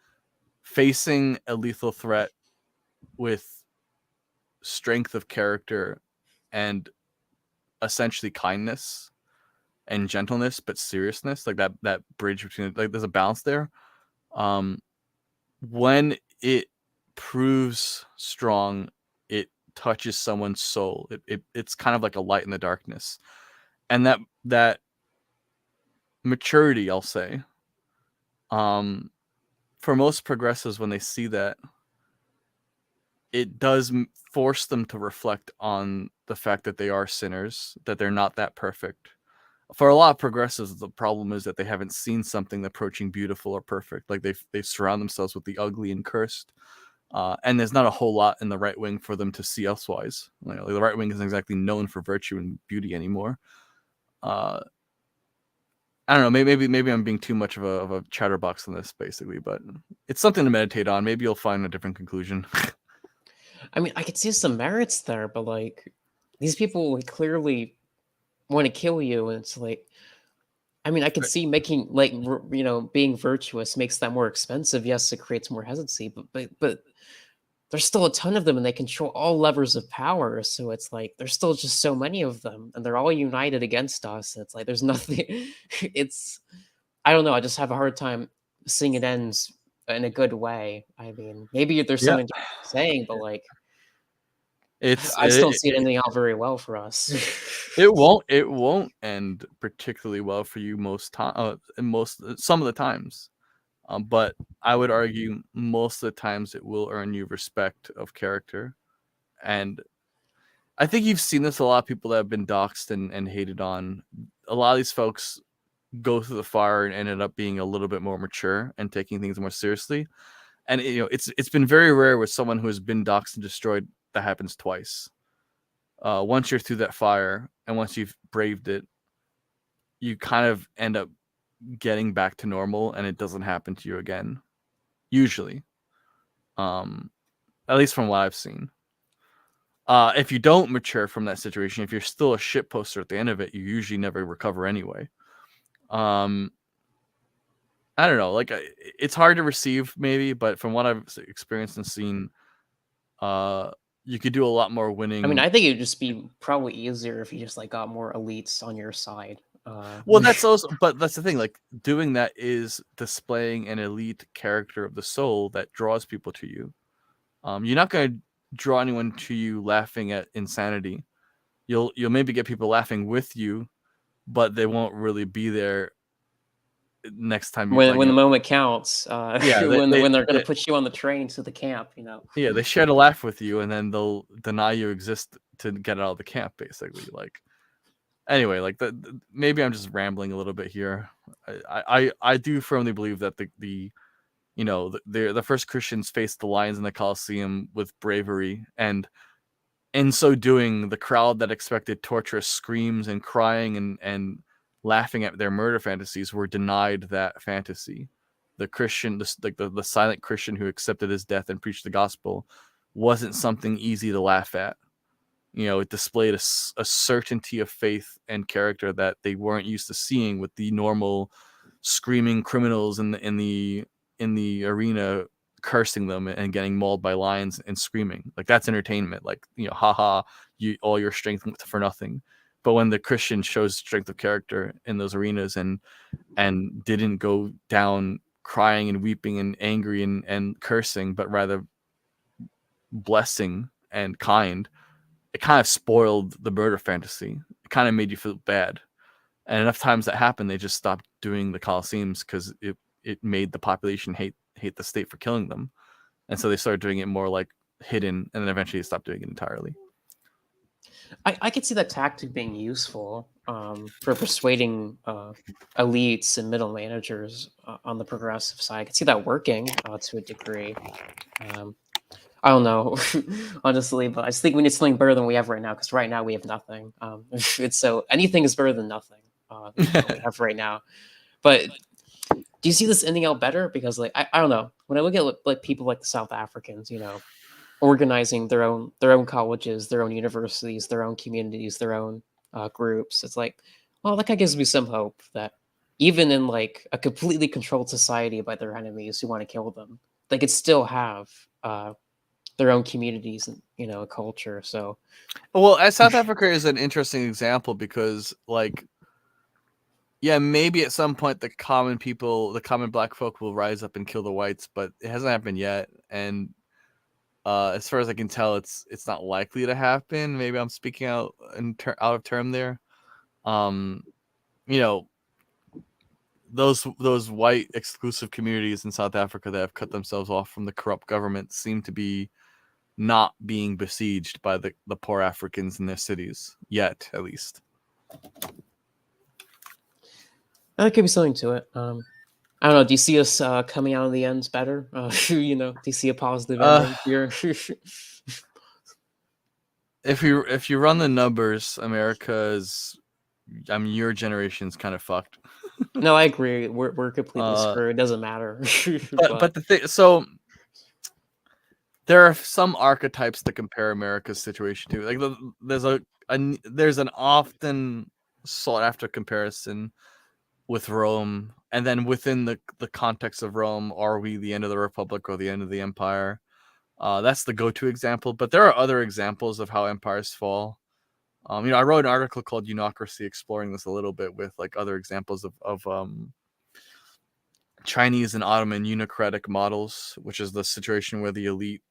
facing a lethal threat with strength of character and essentially kindness and gentleness, but seriousness, like that bridge between, like, there's a balance there. When it proves strong, it touches someone's soul. It's kind of like a light in the darkness, and that maturity, I'll say, for most progressives, when they see that, it does force them to reflect on the fact that they are sinners, that they're not that perfect, For a lot of progressives, the problem is that they haven't seen something approaching beautiful or perfect. Like they surround themselves with the ugly and cursed, and there's not a whole lot in the right wing for them to see elsewise. Like the right wing isn't exactly known for virtue and beauty anymore. I don't know. Maybe I'm being too much of a chatterbox in this, basically, but it's something to meditate on. Maybe you'll find a different conclusion. I mean, I could see some merits there, but like these people like, clearly want to kill you, and it's like, I mean, I can see making like being virtuous makes that more expensive. Yes, it creates more hesitancy, but there's still a ton of them, and they control all levers of power. So it's like there's still just so many of them, and they're all united against us. It's like there's nothing. It's I don't know. I just have a hard time seeing it ends in a good way. I mean, maybe there's Yeah, something to saying, but like it's I just don't it, see it ending out very well for us. it won't end particularly well for you most time, some of the times. But I would argue most of the times it will earn you respect of character. And I think you've seen this a lot of people that have been doxxed and hated on. A lot of these folks go through the fire and ended up being a little bit more mature and taking things more seriously. And it's been very rare with someone who has been doxxed and destroyed that happens twice. Once you're through that fire and once you've braved it, you kind of end up getting back to normal and it doesn't happen to you again. Usually. At least from what I've seen. If you don't mature from that situation, if you're still a shit poster at the end of it, you usually never recover anyway. I don't know. Like it's hard to receive, maybe, but from what I've experienced and seen, you could do a lot more winning. I mean, I think it'd just be probably easier if you just like got more elites on your side. Well, that's also, but that's the thing. Like doing that is displaying an elite character of the soul that draws people to you. You're not going to draw anyone to you laughing at insanity. You'll maybe get people laughing with you, but they won't really be there next time you when the moment counts, yeah, when they're gonna put you on the train to the camp, yeah, they share to laugh with you, and then they'll deny you exist to get out of the camp, basically. Like anyway, like maybe I'm just rambling a little bit here. I do firmly believe that the first Christians faced the lions in the Colosseum with bravery, and in so doing, the crowd that expected torturous screams and crying and laughing at their murder fantasies were denied that fantasy. The Christian, the silent Christian who accepted his death and preached the gospel, wasn't something easy to laugh at. It displayed a certainty of faith and character that they weren't used to seeing with the normal screaming criminals in the arena cursing them and getting mauled by lions and screaming. Like that's entertainment. Like, haha, all your strength for nothing. But when the Christian shows strength of character in those arenas and didn't go down crying and weeping and angry and cursing, but rather blessing and kind, it kind of spoiled the murder fantasy. It kind of made you feel bad. And enough times that happened, they just stopped doing the Colosseums because it made the population hate the state for killing them. And so they started doing it more like hidden, and then eventually they stopped doing it entirely. I could see that tactic being useful for persuading elites and middle managers on the progressive side. I could see that working to a degree. I don't know, honestly, but I just think we need something better than we have right now, because right now we have nothing. It's so anything is better than nothing that we have right now. But do you see this ending out better? Because like I don't know, when I look at like people like the South Africans, organizing their own colleges, their own universities, their own communities, their own groups, it's like, well, that kind of gives me some hope that even in like a completely controlled society by their enemies who want to kill them, they could still have their own communities and a culture. So well, South Africa is an interesting example because like, yeah, maybe at some point the common black folk will rise up and kill the whites, but it hasn't happened yet. And as far as I can tell, it's not likely to happen. Maybe I'm speaking out of term there. Those white exclusive communities in South Africa that have cut themselves off from the corrupt government seem to be not being besieged by the poor Africans in their cities yet, at least. That could be something to it. I don't know. Do you see us coming out in the ends better? You know, do you see a positive Uh, ending here? if you run the numbers, America's, I mean, your generation's kind of fucked. No, I agree. We're completely Uh, screwed. It doesn't matter. but the thing, so there are some archetypes to compare America's situation to. Like there's an often sought after comparison with Rome, and then within the context of Rome, are we the end of the Republic or the end of the empire? That's the go-to example, but there are other examples of how empires fall. I wrote an article called "Unocracy," exploring this a little bit with like other examples of Chinese and Ottoman unocratic models, which is the situation where the elite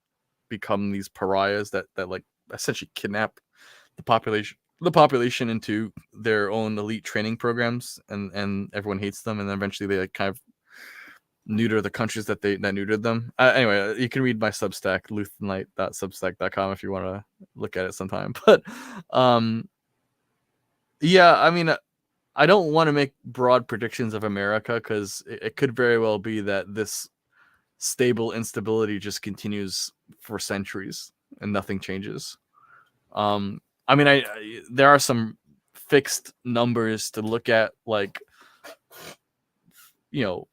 become these pariahs that like essentially kidnap the population into their own elite training programs, and everyone hates them, and then eventually they like kind of neuter the countries that neutered them. Anyway, you can read my Substack, luthenlight.substack.com, if you want to look at it sometime. But yeah, I mean, I don't want to make broad predictions of America because it could very well be that this stable instability just continues for centuries and nothing changes. I mean, there are some fixed numbers to look at, like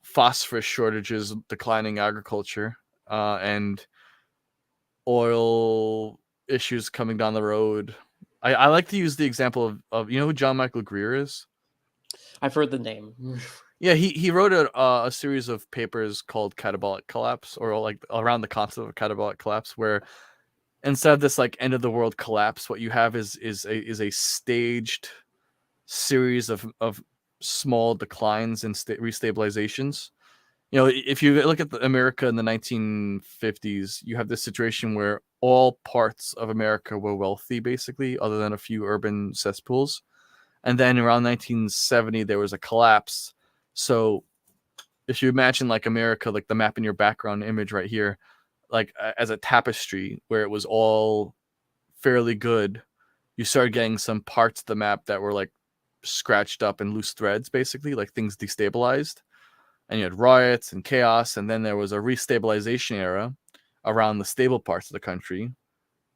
phosphorus shortages, declining agriculture, and oil issues coming down the road. I like to use the example of who John Michael Greer is. I've heard the name. Yeah, he wrote a series of papers called Catabolic Collapse, or like around the concept of catabolic collapse, where instead of this like end of the world collapse, what you have is a staged series of small declines and restabilizations. If you look at America in the 1950s, you have this situation where all parts of America were wealthy, basically, other than a few urban cesspools. And then around 1970, there was a collapse. So if you imagine like America, like the map in your background image right here, like as a tapestry where it was all fairly good, you started getting some parts of the map that were like scratched up and loose threads, basically, like things destabilized. And you had riots and chaos, and then there was a restabilization era around the stable parts of the country,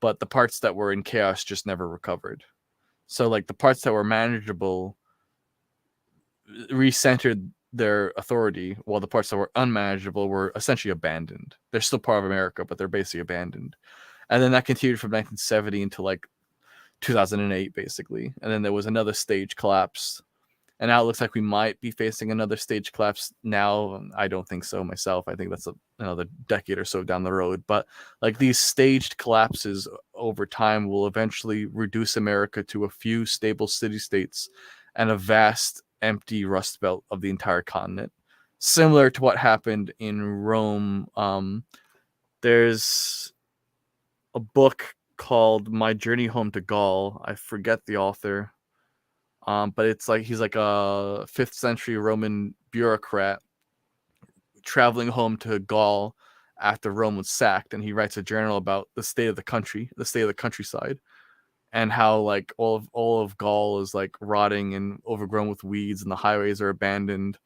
but the parts that were in chaos just never recovered. So like the parts that were manageable recentered their authority, while the parts that were unmanageable were essentially abandoned. They're still part of America, but they're basically abandoned. And then that continued from 1970 until like 2008, basically. And then there was another stage collapse. And now it looks like we might be facing another stage collapse now. I don't think so myself. I think that's another decade or so down the road. But like these staged collapses over time will eventually reduce America to a few stable city-states and a vast empty rust belt of the entire continent. Similar to what happened in Rome. There's a book called My Journey Home to Gaul. I forget the author. But it's like he's like a 5th century Roman bureaucrat traveling home to Gaul after Rome was sacked, and he writes a journal about the state of the country, the state of the countryside, and how like all of Gaul is like rotting and overgrown with weeds, and the highways are abandoned.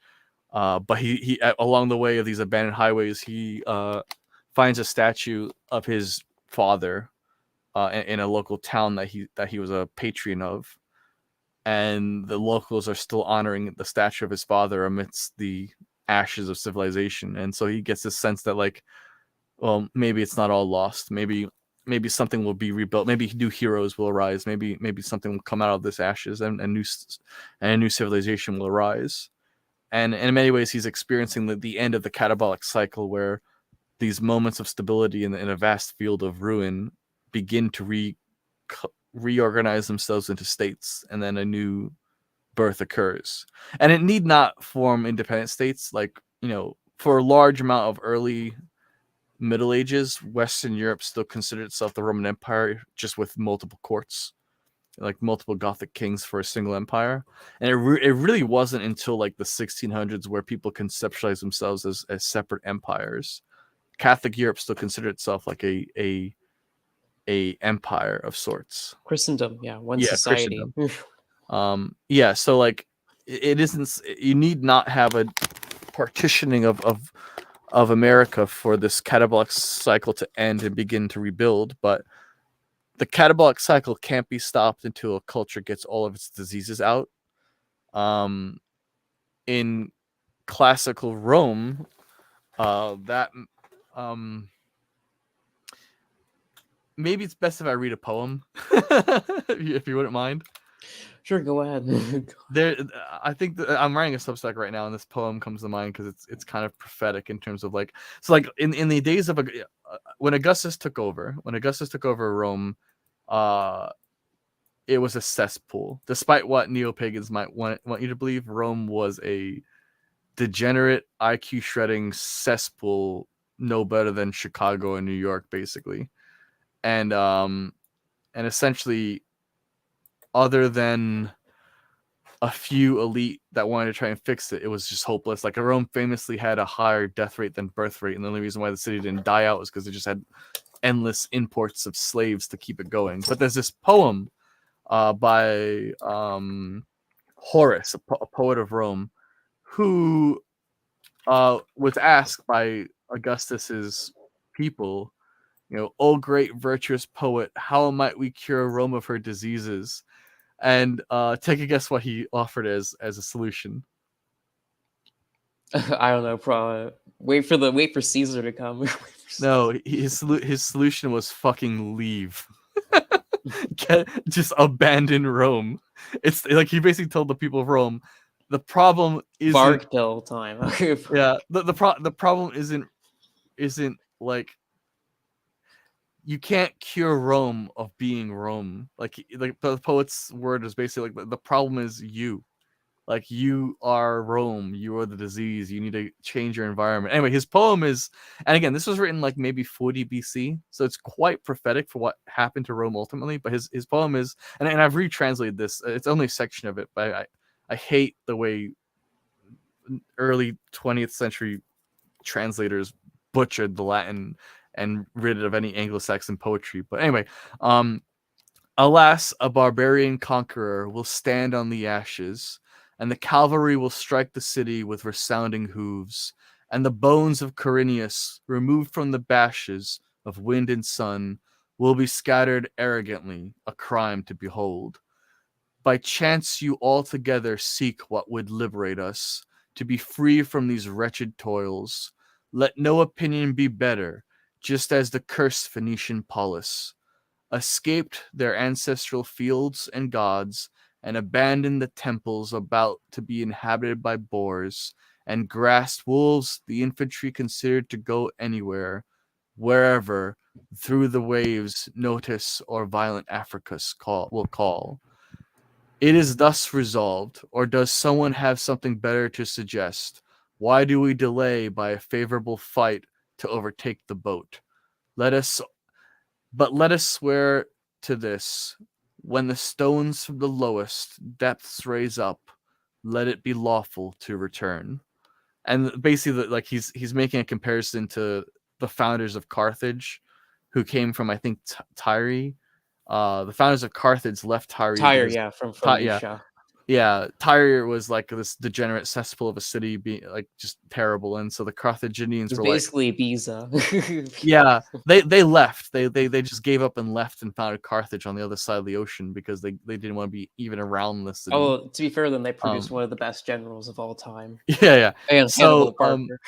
But he along the way of these abandoned highways, he finds a statue of his father in a local town that he was a patron of. And the locals are still honoring the statue of his father amidst the ashes of civilization. And so he gets this sense that like, well, maybe it's not all lost. Maybe something will be rebuilt. Maybe new heroes will arise. Maybe something will come out of this ashes, and a new civilization will arise. And in many ways, he's experiencing the end of the catabolic cycle, where these moments of stability in a vast field of ruin begin to reorganize themselves into states, and then a new birth occurs. And it need not form independent states. Like, for a large amount of early Middle Ages, Western Europe still considered itself the Roman Empire, just with multiple courts, like multiple Gothic kings for a single empire. And it really wasn't until like the 1600s where people conceptualized themselves as separate empires. Catholic Europe still considered itself like a empire of sorts. Christendom, yeah, one Yeah, society. Christendom. So like it isn't. You need not have a partitioning of America for this catabolic cycle to end and begin to rebuild, but the catabolic cycle can't be stopped until a culture gets all of its diseases out. In classical Rome, that maybe it's best if I read a poem, if you wouldn't mind. Sure, go ahead. There, I think that I'm writing a Substack right now, and this poem comes to mind because it's kind of prophetic in terms of like, so like in the days of when Augustus took over Rome, it was a cesspool. Despite what neo-pagans might want you to believe, Rome was a degenerate, IQ shredding cesspool, no better than Chicago and New York, basically. And essentially, other than a few elite that wanted to try and fix it, it was just hopeless. Like Rome famously had a higher death rate than birth rate, and the only reason why the city didn't die out was because they just had endless imports of slaves to keep it going. But there's this poem by Horace, a poet of Rome, who was asked by Augustus's people, "Oh great virtuous poet, how might we cure Rome of her diseases?" And take a guess what he offered as a solution. I don't know. Probably wait for Caesar to come. No, his solution was fucking leave. Just abandon Rome. It's like he basically told the people of Rome, the problem isn't Bark pill time. yeah, the problem isn't like you can't cure Rome of being Rome. Like the poet's word is basically like the problem is you. Like you are Rome, you are the disease. You need to change your environment. Anyway, his poem is, and again, this was written like maybe 40 BC, so it's quite prophetic for what happened to Rome ultimately. But his poem is, and I've retranslated this. It's only a section of it, but I hate the way early 20th century translators butchered the Latin and rid it of any Anglo-Saxon poetry. But anyway, alas, a barbarian conqueror will stand on the ashes, and the cavalry will strike the city with resounding hooves, and the bones of Corineus, removed from the bashes of wind and sun, will be scattered arrogantly, a crime to behold. By chance you altogether seek what would liberate us, to be free from these wretched toils. Let no opinion be better, just as the cursed Phoenician polis escaped their ancestral fields and gods, and abandoned the temples about to be inhabited by boars, and grassed wolves the infantry considered to go anywhere, wherever, through the waves, Notus or violent Africus will call. It is thus resolved, or does someone have something better to suggest? Why do we delay by a favorable fight to overtake the boat? Let us swear to this, when the stones from the lowest depths raise up, let it be lawful to return. And basically, like he's making a comparison to the founders of Carthage, who came from I think Tyre. The founders of Carthage left Tyre Tyre, because yeah, from yeah, Phoenicia. yeah, Tyre was like this degenerate cesspool of a city, being like just terrible, and so the Carthaginians It's were like, basically Ibiza. yeah, they left. They just gave up and left and founded Carthage on the other side of the ocean because they didn't want to be even around the city. Oh, to be fair, then they produced Um, one of the best generals of all time, yeah. and So Hannibal Barker.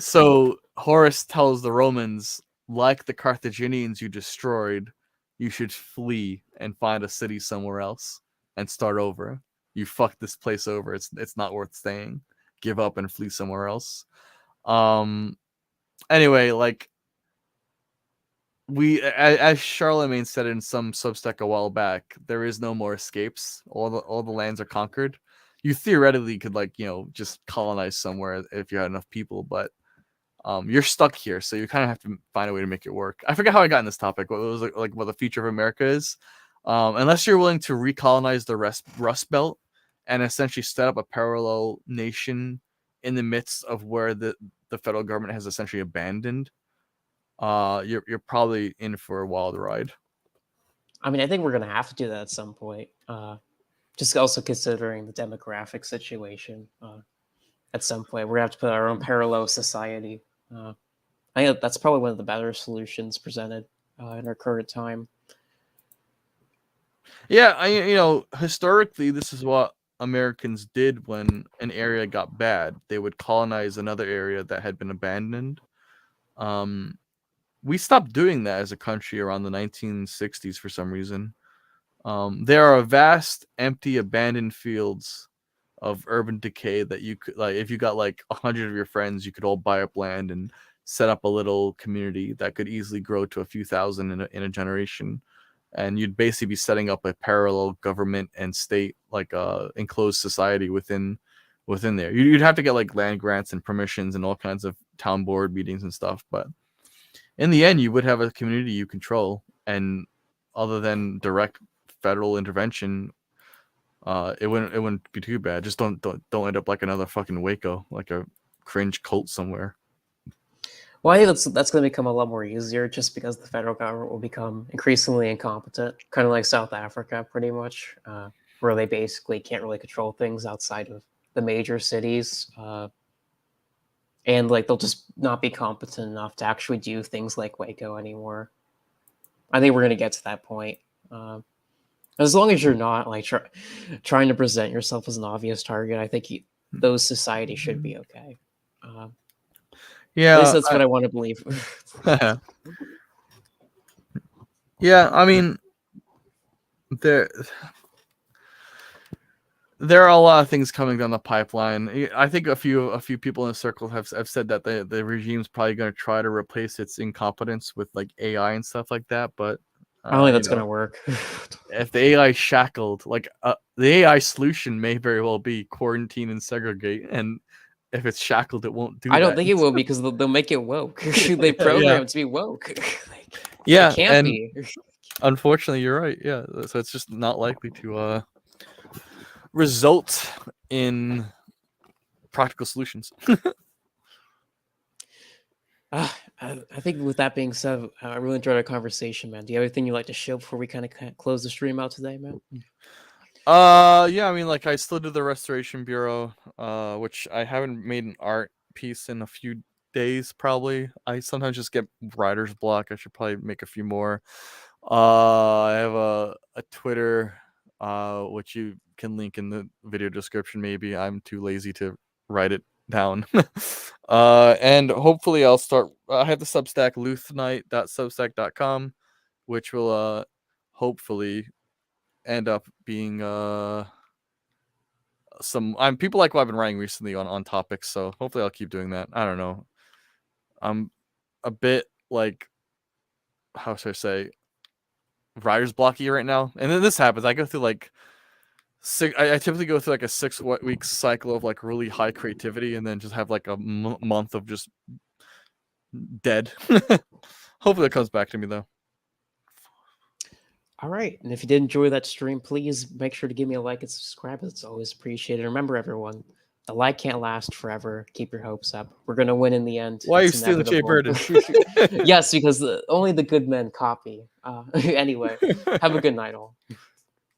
so Horace tells the Romans, like the Carthaginians you destroyed, you should flee and find a city somewhere else and start over. You fucked this place over. It's not worth staying. Give up and flee somewhere else. Anyway, like as Charlemagne said in some Substack a while back, there is no more escapes. All the lands are conquered. You theoretically could just colonize somewhere if you had enough people, but you're stuck here, so you kind of have to find a way to make it work. I forget how I got in this topic. What it was like what the future of America is. Unless you're willing to recolonize the Rust Belt and essentially set up a parallel nation in the midst of where the federal government has essentially abandoned, you're probably in for a wild ride. I mean, I think we're gonna have to do that at some point. Just also considering the demographic situation. At some point, we're gonna have to put our own parallel society. I think that's probably one of the better solutions presented in our current time. Yeah, historically, this is what Americans did when an area got bad. They would colonize another area that had been abandoned. We stopped doing that as a country around the 1960s for some reason. There are vast, empty, abandoned fields of urban decay that you could, like, if you got like 100 of your friends, you could all buy up land and set up a little community that could easily grow to a few thousand in a generation. And you'd basically be setting up a parallel government and state, like enclosed society within there. You'd have to get like land grants and permissions and all kinds of town board meetings and stuff, but in the end, you would have a community you control, and other than direct federal intervention, it wouldn't be too bad. Just don't end up like another fucking Waco, like a cringe cult somewhere. Well, I think that's going to become a lot more easier just because the federal government will become increasingly incompetent, kind of like South Africa, pretty much, where they basically can't really control things outside of the major cities. And like they'll just not be competent enough to actually do things like Waco anymore. I think we're going to get to that point. As long as you're not like trying to present yourself as an obvious target, I think those societies should be okay. Yeah, at least that's what I want to believe. Yeah, I mean, there are a lot of things coming down the pipeline. I think a few people in the circle have said that the regime's probably going to try to replace its incompetence with like AI and stuff like that. But I don't think that's going to work. If the AI is shackled, like the AI solution may very well be quarantine and segregate, and if it's shackled, it won't do that. I don't think it will, because they'll make it woke. They program it to be woke. Yeah, it can't be. Unfortunately, you're right. Yeah, so it's just not likely to result in practical solutions. I think with that being said, I really enjoyed our conversation, man. Do you have anything you'd like to show before we kind of close the stream out today, man? Yeah, I mean, like, I still do the Restoration Bureau, which I haven't made an art piece in a few days, probably. I sometimes just get writer's block. I should probably make a few more. I have a Twitter, which you can link in the video description. Maybe I'm too lazy to write it down. And hopefully I'll start. I have the Substack luthnight.substack.com, which will hopefully end up being some. People like what I've been writing recently on topics, so hopefully I'll keep doing that. I don't know. I'm a bit like, how should I say, writer's blocky right now, and then this happens. I go through like I typically go through like a 6 week cycle of like really high creativity, and then just have like a month of just dead. Hopefully it comes back to me though. All right, and if you did enjoy that stream, please make sure to give me a like and subscribe. It's always appreciated. Remember, everyone, the like can't last forever. Keep your hopes up. We're gonna win in the end. Why are you stealing Jay Burden? Yes, because only the good men copy. Anyway, have a good night, all.